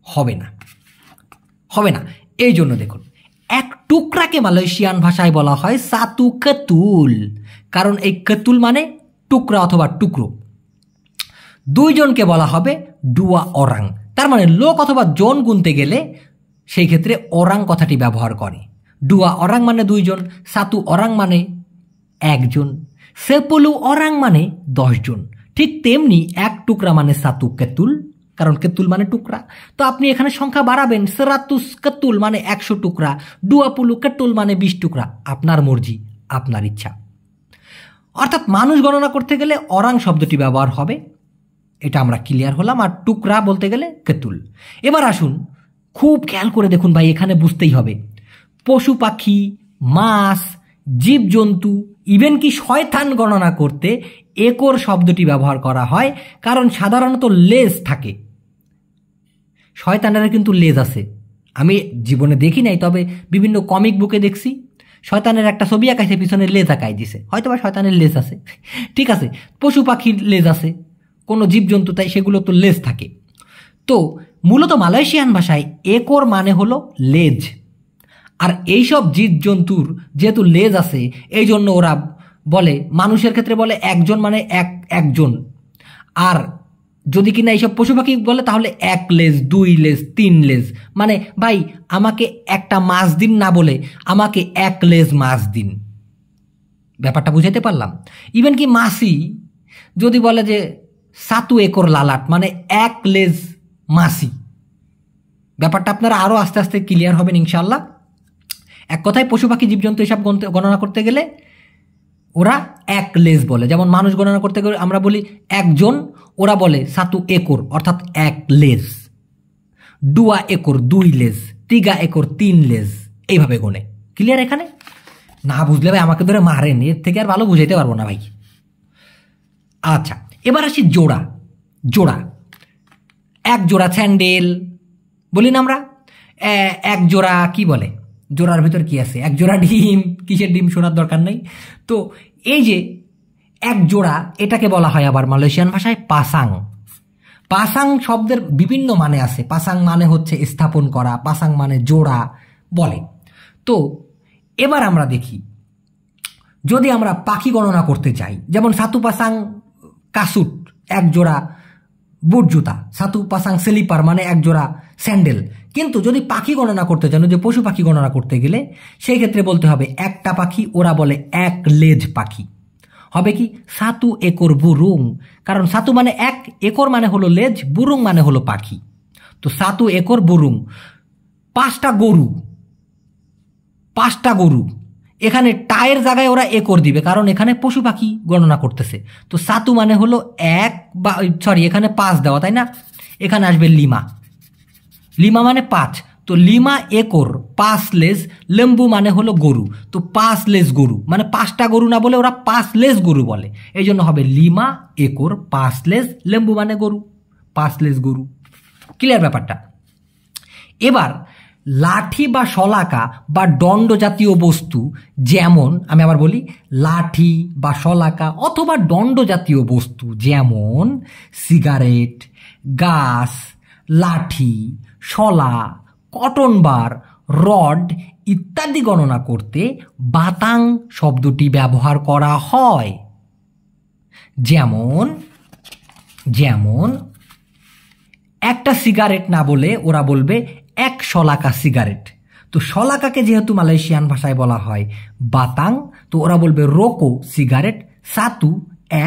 হবে না, হবে না। এই জন্য দেখুন, 1 টুকরাকে মালয়েশিয়ান ভাষায় বলা হয় সাতু কেতুল, কারণ এই কেতুল মানে টুকরা অথবা টুকরো। 2 জনকে বলা হবে 2 orang, তার মানে লোক অথবা জন গুনতে গেলে সেই ক্ষেত্রে orang কথাটি ব্যবহার করে। 2 orang মানে 2 জন, 1 orang মানে 1 জন, 10 orang মানে 10 জন। ঠিক তেমনি 1 টুকরা মানে সাতু কেতুল, কারণ কেতুল মানে টুকরা। তো আপনি এখানে সংখ্যা বাড়াবেন, 100 কেতুল মানে 100 টুকরা, 20 কেতুল মানে 20 টুকরা, আপনার মর্জি, আপনার ইচ্ছা। অর্থাৎ মানুষ গণনা করতে গেলে orang শব্দটি ব্যবহার হবে, এটা আমরা ক্লিয়ার হলাম। আর টুকরা বলতে গেলে কেতুল। এবার আসুন, খুব খেয়াল করে দেখুন ভাই, এখানে বুঝতেই হবে, পশু পাখি, মাছ, জীবজন্তু, ইভেন কি শয়তান গণনা করতে একর শব্দটি ব্যবহার করা হয়, কারণ সাধারণত লেজ থাকে। শয়তানের কিন্তু লেজ আছে, আমি জীবনে দেখি নাই, তবে বিভিন্ন কমিক বুকে দেখছি শয়তানের একটা ছবি আঁকাইছে, পিছনে লেজ আঁকাই দিছে, হয়তো বা শয়তানের লেজ আছে, ঠিক আছে। পশু পাখির লেজ আছে, কোনো জীবজন্তু, তাই সেগুলো তো লেজ থাকে। তো মূলত মালয়েশিয়ান ভাষায় একর মানে হলো লেজ। আর এইসব জীবজন্তুর যেহেতু লেজ আছে, এই জন্য ওরা বলে, মানুষের ক্ষেত্রে বলে 1 জন মানে একজন। আর যদি কিনা এইসব পশু পাখি বলে তাহলে 1 লেজ, 2 লেজ, 3 লেজ। মানে ভাই আমাকে একটা মাছ দিন না বলে আমাকে 1 লেজ মাছ দিন। ব্যাপারটা বুঝাইতে পারলাম? ইভেন কি মাছি যদি বলে যে 7 একর লালাট, মানে 1 লেজ মাছি। ব্যাপারটা আপনারা আরও আস্তে আস্তে ক্লিয়ার হবেন ইনশাল্লাহ। এক কথায় পশু পাখি জীবজন্তু এসব গণনা করতে গেলে ওরা 1 লেজ বলে। যেমন মানুষ গণনা করতে গেলে আমরা বলি 1 জন, ওরা বলে 7 একর, অর্থাৎ 1 লেজ। 2 একর 2 লেজ, 3 একর 3 লেজ, এইভাবে গোনে। ক্লিয়ার? এখানে না বুঝলে ভাই আমাকে ধরে মারেন, এর থেকে আর ভালো বুঝাইতে পারবো না ভাই। আচ্ছা, এবার আসি জোড়া। জোড়া, 1 জোড়া স্যান্ডেল বলি না আমরা। 1 জোড়া কি বলে, জোড়ার ভিতর কি আছে? 1 জোড়া ডিম। কিসের ডিম শোনার দরকার নেই। তো এই যে 1 জোড়া, এটাকে বলা হয় আবার মালয়েশিয়ান ভাষায় পাসাং। পাসাং শব্দের বিভিন্ন মানে আছে। পাসাং মানে হচ্ছে স্থাপন করা, পাসাং মানে জোড়া বলে। তো এবার আমরা দেখি, যদি আমরা পাখি গণনা করতে চাই, যেমন 1 পাসাং কাসুট, 1 জোড়া বুট জুতা, 1 পাসাং স্লিপার মানে 1 জোড়া স্যান্ডেল। কিন্তু যদি পাখি গণনা করতে চান, যে পশু পাখি গণনা করতে গেলে সেই ক্ষেত্রে বলতে হবে একটা পাখি, ওরা বলে 1 লেজ পাখি। হবে কি 1 একর বুরুং, কারণ 1 মানে 1, একর মানে হলো লেজ, বুরুং মানে হলো পাখি। তো 1 একর বুরুং। 5টা গরু, 5টা গরু, এখানে টায়ের জায়গায় ওরা একর দিবে, কারণ এখানে পশু পাখি গণনা করতেছে। তো 1 মানে হলো 1, বা সরি এখানে 5 দেওয়া, তাই না? এখানে আসবে লিমা, লিমা মানে 5। তো লিমা একর 5 লেজ, লেম্বু মানে হলো গরু। তো 5 লেজ গরু, মানে 5টা গরু না বলে ওরা 5 লেজ গরু বলে, এই জন্য হবে লিমা একর 5 লেজ, লেম্বু মানে গরু, 5 লেজ গরু। ক্লিয়ার ব্যাপারটা? এবার লাঠি বা শলাকা বা দণ্ড জাতীয় বস্তু, যেমন আমি আবার বলি লাঠি বা শলাকা অথবা দণ্ড জাতীয় বস্তু যেমন সিগারেট, গাছ, লাঠি, শলা, কটন বার, রড ইত্যাদি গণনা করতে বাতাং শব্দটি ব্যবহার করা হয়। যেমন যেমন একটা সিগারেট না বলে ওরা বলবে এক শলাকা সিগারেট। তো শলাকাকে যেহেতু মালয়েশিয়ান ভাষায় বলা হয় বাতাং, তো ওরা বলবে রোকো সিগারেট, সাতু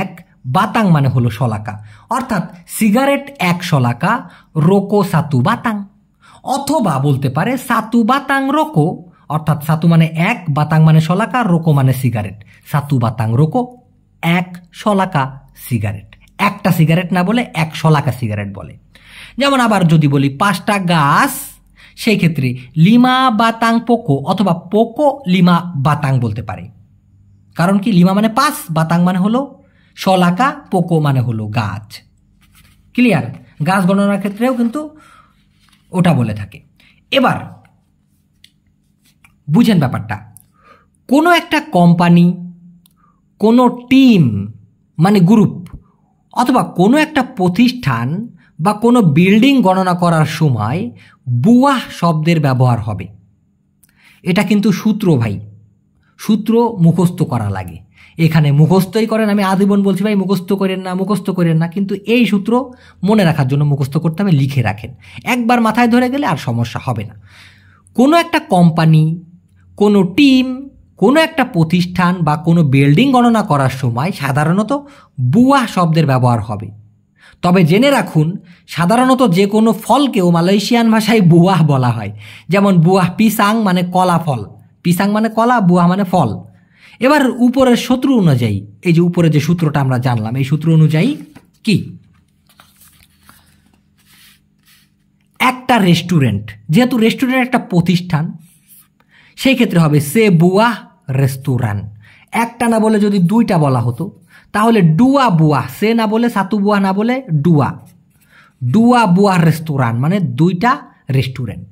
এক, বাতাং মানে হলো শলাকা, অর্থাৎ সিগারেট এক শলাকা, রোকো সাতু বাতাং। অথবা বলতে পারে সাতু বাতাং রোকো, অর্থাৎ সাতু মানে এক, বাতাং মানে শলাকা, রোকো মানে সিগারেট, সাতু বাতাং রোকো এক শলাকা সিগারেট। একটা সিগারেট না বলে এক শলাকা সিগারেট বলে। যেমন আবার যদি বলি 5টা গাছ, সেই ক্ষেত্রে লিমা বাতাং পোকো অথবা পোকো লিমা বাতাং বলতে পারে। কারণ কি, লিমা মানে 5, বাতাং মানে হলো শলাকা, পোকো মানে হলো গাছ। ক্লিয়ার? গাছ গণনার ক্ষেত্রেও কিন্তু ওটা বলে থাকে। এবার বুঝেন ব্যাপারটা, কোনো একটা কোম্পানি, কোনো টিম মানে গ্রুপ, অথবা কোনো একটা প্রতিষ্ঠান বা কোনো বিল্ডিং গণনা করার সময় বুয়াহ শব্দের ব্যবহার হবে। এটা কিন্তু সূত্র ভাই, সূত্র মুখস্থ করা লাগে। এখানে মুখস্থই করেন, আমি আজীবন বলছি ভাই মুখস্থ করেন না, মুখস্থ করেন না, কিন্তু এই সূত্র মনে রাখার জন্য মুখস্থ করতে হবে, লিখে রাখেন, একবার মাথায় ধরে গেলে আর সমস্যা হবে না। কোনো একটা কোম্পানি, কোনো টিম, কোনো একটা প্রতিষ্ঠান বা কোনো বিল্ডিং গণনা করার সময় সাধারণত বুয়াহ শব্দের ব্যবহার হবে। তবে জেনে রাখুন, সাধারণত যে কোনো ফলকেও মালয়েশিয়ান ভাষায় বুয়াহ বলা হয়। যেমন বুয়াহ পিসাং মানে কলা ফল, পিসাং মানে কলা, বুয়াহ মানে ফল। এবার উপরের সূত্র অনুযায়ী, এই যে উপরে যে সূত্রটা আমরা জানলাম, এই সূত্র অনুযায়ী কি, একটা রেস্টুরেন্ট, যেহেতু রেস্টুরেন্ট একটা প্রতিষ্ঠান, সেই ক্ষেত্রে হবে সে বুয়াহ রেস্টুরেন্ট। একটা না বলে যদি 2টা বলা হতো তাহলে ডুয়া বুয়াহ, সে না বলে সাতু বুয়াহ না বলে ডুয়া, ডুয়া বুয়াহ রেস্টুরেন্ট মানে 2টা রেস্টুরেন্ট।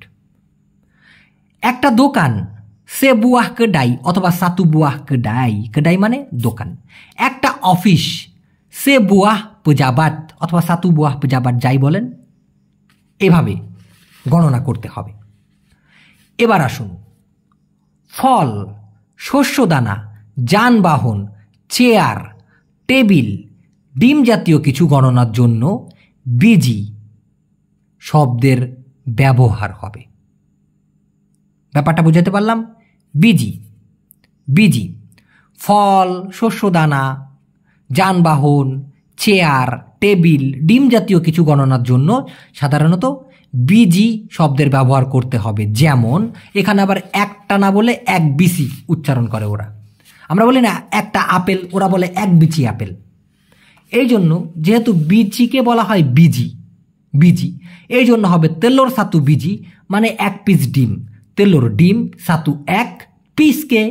একটা দোকান সে বুয়াহ কেডাই অথবা সাতু বুয়াহ কেডাই, কেডাই মানে দোকান। একটা অফিস সে বুয়াহ পেজাবাত অথবা সাতু বুয়াহ পেজাবাত, যাই বলেন, এভাবে গণনা করতে হবে। এবার আসুন, ফল, শস্যদানা, যানবাহন, চেয়ার, টেবিল, ডিম জাতীয় কিছু গণনার জন্য বিজি শব্দের ব্যবহার হবে। ব্যাপারটা বুঝাতে পারলাম? বিজি, বিজি, ফল, শস্যদানা, যানবাহন, চেয়ার, টেবিল, ডিম জাতীয় কিছু গণনার জন্য সাধারণত বিজি শব্দের ব্যবহার করতে হবে। যেমন এখানে আবার একটা না বলে এক বিচি উচ্চারণ করে ওরা। আমরা বলি না একটা আপেল, ওরা বলে এক বিচি আপেল। এই জন্য যেহেতু বিচিকে বলা হয় বিজি, বিজি, এই জন্য হবে তেলোর সাতু বিজি মানে 1 পিস ডিম। তেলোর ডিম, সাতু 1, পিসকে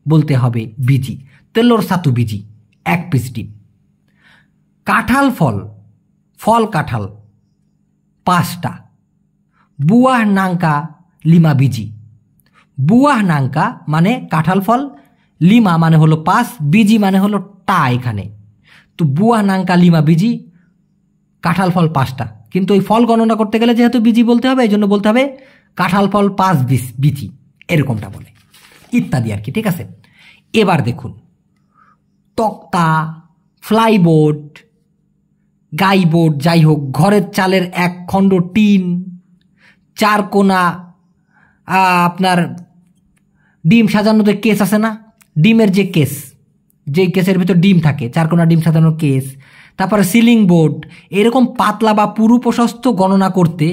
বলতে হবে বিজি, তেলোর সাতু বিজি 1 পিস ডিম। কাঁঠাল ফল, ফল কাঁঠাল 5টা, বুয়াহ নাঙ্কা লিমা বিজি। বুয়াহ নাঙ্কা মানে কাঁঠাল ফল, লিমা মানে হলো 5, বিজি মানে হলো টা এখানে। তো বুয়াহ নাঙ্কা লিমা বিজি, কাঁঠাল ফল 5টা। কিন্তু ওই ফল গণনা করতে গেলে যেহেতু বিজি বলতে হবে, এই জন্য বলতে হবে কাঁঠাল ফল 5 বিচি, এরকমটা বলে, ইত্যাদি আর কি। ঠিক আছে? এবার দেখুন, তক্তা, ফ্লাইবোর্ড, গাইবোর্ড, যাই হোক, ঘরের চালের 1 খণ্ড টিন, 4 কোনা আপনার ডিম সাজানোর যে কেস আছে না, ডিমের যে কেস, যেই কেসের ভিতর ডিম থাকে, 4 কোনা ডিম সাজানোর কেস, তারপরে সিলিং বোর্ড, এরকম পাতলা বা পুরু প্রশস্ত গণনা করতে,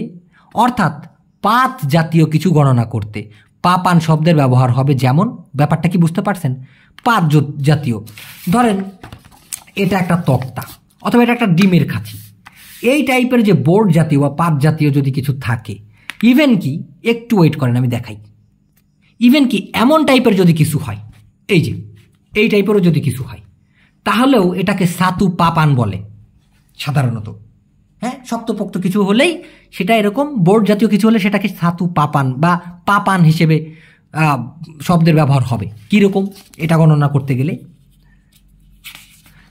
অর্থাৎ পাত জাতীয় কিছু গণনা করতে পাপান শব্দের ব্যবহার হবে। যেমন, ব্যাপারটা কি বুঝতে পারছেন? পাত জাতীয়, ধরেন এটা একটা তক্তা অথবা এটা একটা ডিমের খাঁচি, এই টাইপের যে বোর্ড জাতীয় বা পাত জাতীয় যদি কিছু থাকে, ইভেন কি, একটু ওয়েট করেন আমি দেখাই, ইভেন কি এমন টাইপের যদি কিছু হয়, এই যে এই টাইপেরও যদি কিছু হয়, তাহলেও এটাকে সাতু পাপান বলে সাধারণত। হ্যাঁ, শক্তপোক্ত কিছু হলেই সেটা এরকম, বোর্ড জাতীয় কিছু হলে সেটাকে ধাতু পাপান বা পাপান হিসেবে শব্দের ব্যবহার হবে। কীরকম এটা গণনা করতে গেলে,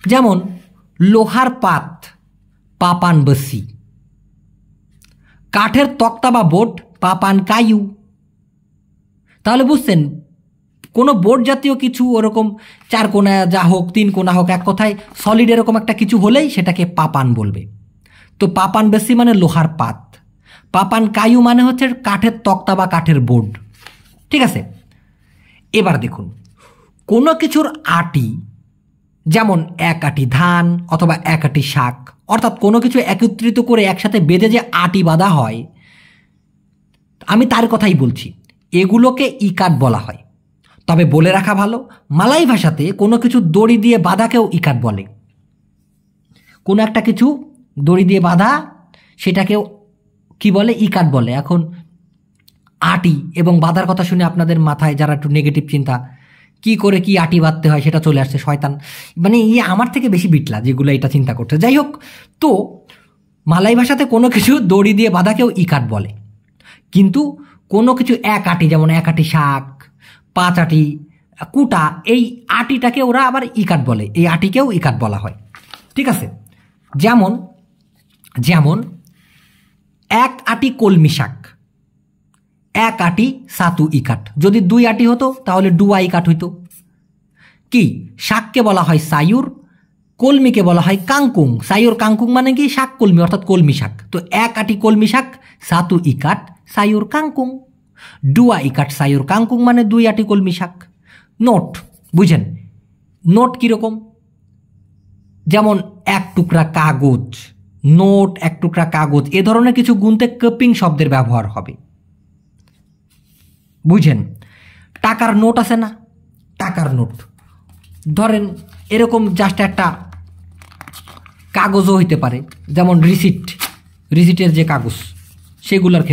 যেমন লোহার পাত পাপান বসি, কাঠের তক্তা বা বোর্ড পাপান কায়ু। তাহলে বুঝছেন, কোনো বোর্ড জাতীয় কিছু ওরকম 4 কোণা যা হোক 3 কোণা হোক, এক কথায় সলিড এরকম একটা কিছু হলেই সেটাকে পাপান বলবে। তো পাপান বেশি মানে লোহার পাত, পাপান কায়ু মানে হচ্ছে কাঠের তক্তা বা কাঠের বোর্ড। ঠিক আছে, এবার দেখুন কোনো কিছুর আটি, যেমন 1 আটি ধান অথবা 1 আটি শাক, অর্থাৎ কোনো কিছু একত্রিত করে একসাথে বেঁধে যে আটি বাঁধা হয়, আমি তার কথাই বলছি, এগুলোকে ইকাট বলা হয়। তবে বলে রাখা ভালো, মালাই ভাষাতে কোনো কিছু দড়ি দিয়ে বাঁধাকেও ইকাট বলে। কোনো একটা কিছু দড়ি দিয়ে বাঁধা সেটাকেও কি বলে, ইকাট বলে। এখন আটি এবং বাঁধার কথা শুনে আপনাদের মাথায় যারা একটু নেগেটিভ চিন্তা, কি করে কি আটি বাঁধতে হয় সেটা চলে আসছে, শয়তান মানে আমার থেকে বেশি বিটলা যেগুলো এটা চিন্তা করছে। যাই হোক, তো মালাই ভাষাতে কোনো কিছু দড়ি দিয়ে বাঁধাকেও ইকাট বলে, কিন্তু কোনো কিছু 1 আটি, যেমন 1 আটি শাক, 5 আটি কুটা, এই আটিটাকে ওরা আবার ইকাট বলে, এই আটিকেও ইকাট বলা হয়। ঠিক আছে, যেমন 1 আটি কলমি শাক, 1 আটি সাতু ইকাট। যদি 2 আটি হতো তাহলে ডুয়া ইকাট হইতো। কি, শাককে বলা হয় সায়ুর, কলমিকে বলা হয় কাঙ্কুং। সায়ুর কাঙ্কুং মানে কি, শাক কলমি অর্থাৎ কলমি শাক। তো 1 আটি কলমি শাক সাতু ইকাট সায়ুর কাঙ্কুং, ডুয়া ইকাট সায়ুর কাঙ্কুং মানে 2 আটি কলমি শাক। নোট বুঝেন, নোট কীরকম, যেমন 1 টুকরা কাগজ, নোট 1 টুকরা কাগজ, এ ধরনের কিছু গুনতে কাপিং শব্দের ব্যবহার হবে। বুঝেন, টাকার নোট আছে না, টাকার নোট ধরেন এরকম জাস্ট একটা কাগজও হইতে পারে, যেমন রিসিটের যে কাগজ, সেগুলোর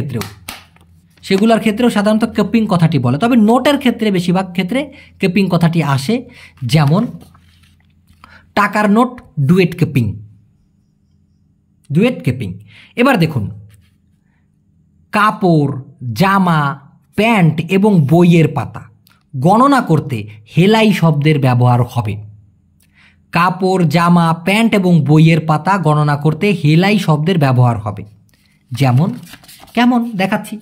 ক্ষেত্রেও সাধারণত কাপিং কথাটি বলে। তবে নোটের ক্ষেত্রে বেশিরভাগ ক্ষেত্রে কাপিং কথাটি আসে, যেমন টাকার নোট ডুয়েট কাপিং। এবার দেখুন, কাপড়, জামা, প্যান্ট এবং বইয়ের পাতা গণনা করতে হেলাই শব্দের ব্যবহার হবে। কাপড়, জামা, প্যান্ট এবং বইয়ের পাতা গণনা করতে হেলাই শব্দের ব্যবহার হবে। যেমন কেমন দেখাচ্ছি,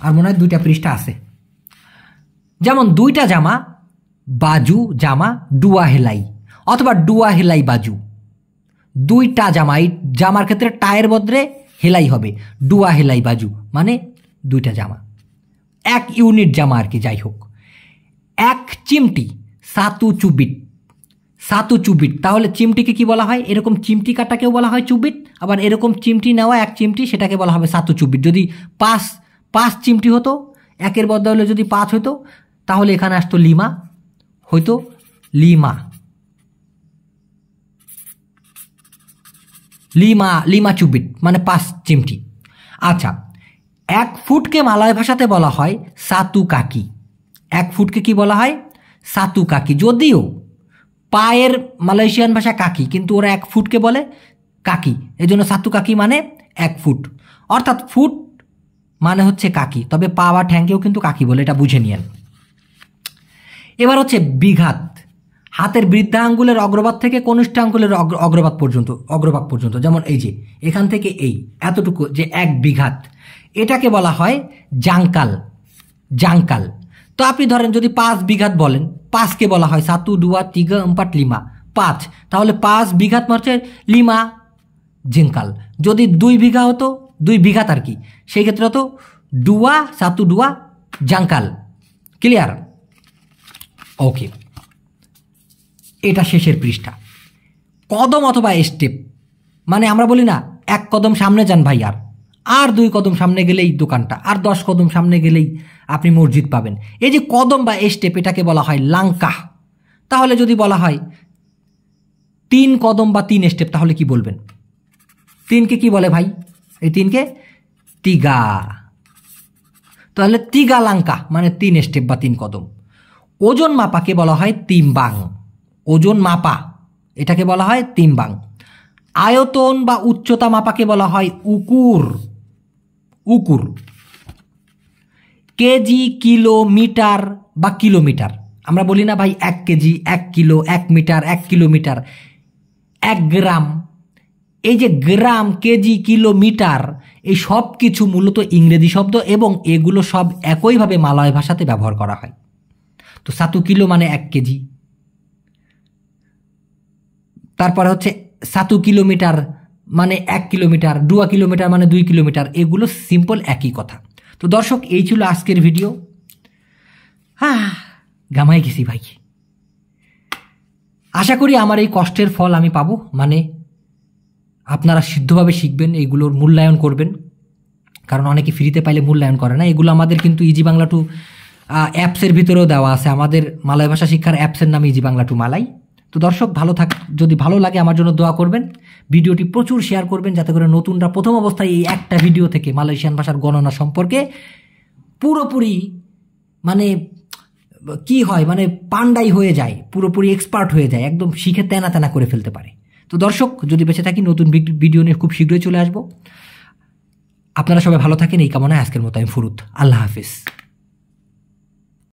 আর মনে হয় 2টা পৃষ্ঠা আছে। যেমন 2টা জামা, বাজু জামা ডুয়া হেলাই, অথবা ডুয়া হেলাই বাজু। 2টা জামা, এই জামার ক্ষেত্রে টায়ের বদলে হেলাই হবে, ডুয়া হেলাই বাজু মানে 2টা জামা, 1 ইউনিট জামা আর কি। যাই হোক, 1 চিমটি সাতু চুবিট। তাহলে চিমটিকে কি বলা হয়, এরকম চিমটি কাটাকেও বলা হয় চুবিট, আবার এরকম চিমটি নেওয়া 1 চিমটি সেটাকে বলা হবে সাতু চুবিট। যদি 5 চিমটি হতো, 1-এর বদলে যদি 5 হতো, তাহলে এখানে আসতো লিমা, হইতো লিমা চুবিট মানে 5 চিমটি। আচ্ছা, 1 ফুটকে মালয় ভাষাতে বলা হয় সাতু কাকি। 1 ফুটকে কি বলা হয়, সাতু কাকি। যদিও পায়ের মালয়েশিয়ান ভাষা কাকি, কিন্তু ওরা 1 ফুটকে বলে কাকি, এই জন্য সাতু কাকি মানে 1 ফুট, অর্থাৎ ফুট মানে হচ্ছে কাকি। তবে পা বা ঠ্যাংকেও কিন্তু কাকি বলে, এটা বুঝে নিয়েন। এবার হচ্ছে বিঘাত, হাতের বৃদ্ধা আঙ্গুলের অগ্রভাগ থেকে কনিষ্ঠ আঙ্গুলের অগ্রভাগ পর্যন্ত, যেমন এই যে এখান থেকে এই এতটুকু যে 1 বিঘাত, এটাকে বলা হয় জাঙ্কাল। তো আপনি ধরেন যদি 5 বিঘাত বলেন, 5কে বলা হয় সাতু ডুয়া 3 4 লিমা 5, তাহলে 5 বিঘাত হচ্ছে লিমা জিঙ্কাল। যদি 2 বিঘা হতো, 2 বিঘাত আর কি, সেই ক্ষেত্রে হতো ডুয়া সাতু ডুয়া জাঙ্কাল। ক্লিয়ার? ওকে, এটা শেষের পৃষ্ঠা। কদম অথবা স্টেপ মানে আমরা বলি না 1 কদম সামনে যান ভাই, আর 2 কদম সামনে গেলেই দোকানটা, আর 10 কদম সামনে গেলেই আপনি মসজিদ পাবেন। এই যে কদম বা স্টেপ, এটাকে বলা হয় লাঙ্কা। তাহলে যদি বলা হয় 3 কদম বা 3 স্টেপ, তাহলে কি বলবেন? 3কে কি বলে ভাই? এই 3কে তিগা। তাহলে তিগা লাঙ্কা মানে 3 স্টেপ বা 3 কদম। ওজন মাপাকে বলা হয় তিমবাং। ওজন মাপা এটাকে বলা হয় তিমবাং। আয়তন বা উচ্চতা মাপাকে বলা হয় উকুর। উকুর। কেজি, কিলো, মিটার বা কিলোমিটার, আমরা বলি না ভাই 1 কেজি, 1 কিলো, 1 মিটার, 1 কিলোমিটার, 1 গ্রাম। এই যে গ্রাম, কেজি, কিলো, মিটার, এই সব কিছু মূলত ইংরেজি শব্দ এবং এগুলো সব একইভাবে মালয় ভাষাতে ব্যবহার করা হয়। তো 1 কিলো মানে 1 কেজি, তারপরে হচ্ছে 1 কিলোমিটার মানে 1 কিলোমিটার, 2 কিলোমিটার মানে 2 কিলোমিটার, এগুলো সিম্পল একই কথা। তো দর্শক, এই ছিল আজকের ভিডিও। গামাই গেছি ভাই। আশা করি আমার এই কষ্টের ফল আমি পাবো, মানে আপনারা সিদ্ধভাবে শিখবেন, এগুলোর মূল্যায়ন করবেন, কারণ অনেকে ফ্রিতে পাইলে মূল্যায়ন করে না। এগুলো আমাদের কিন্তু ইজি বাংলা টু অ্যাপসের ভিতরেও দেওয়া আছে, আমাদের মালয় ভাষা শিক্ষার অ্যাপসের নাম ইজি বাংলা টু মালাই। তো দর্শক, ভালো থাক, যদি ভালো লাগে আমার জন্য দোয়া করবেন, ভিডিওটি প্রচুর শেয়ার করবেন, যাতে করে নতুনরা প্রথম অবস্থায় এই একটা ভিডিও থেকে মালয়েশিয়ান ভাষার গণনা সম্পর্কে পুরোপুরি মানে কি হয়, মানে পান্ডাই হয়ে যায়, পুরোপুরি এক্সপার্ট হয়ে যায়, একদম শিখে তেনা তেনা করে ফেলতে পারে। তো দর্শক, যদি বেঁচে থাকি নতুন ভিডিও নিয়ে খুব শীঘ্রই চলে আসবো। আপনারা সবাই ভালো থাকেন এই কামনায় আজকের মতো আমি ফুরুত। আল্লাহ হাফিজ।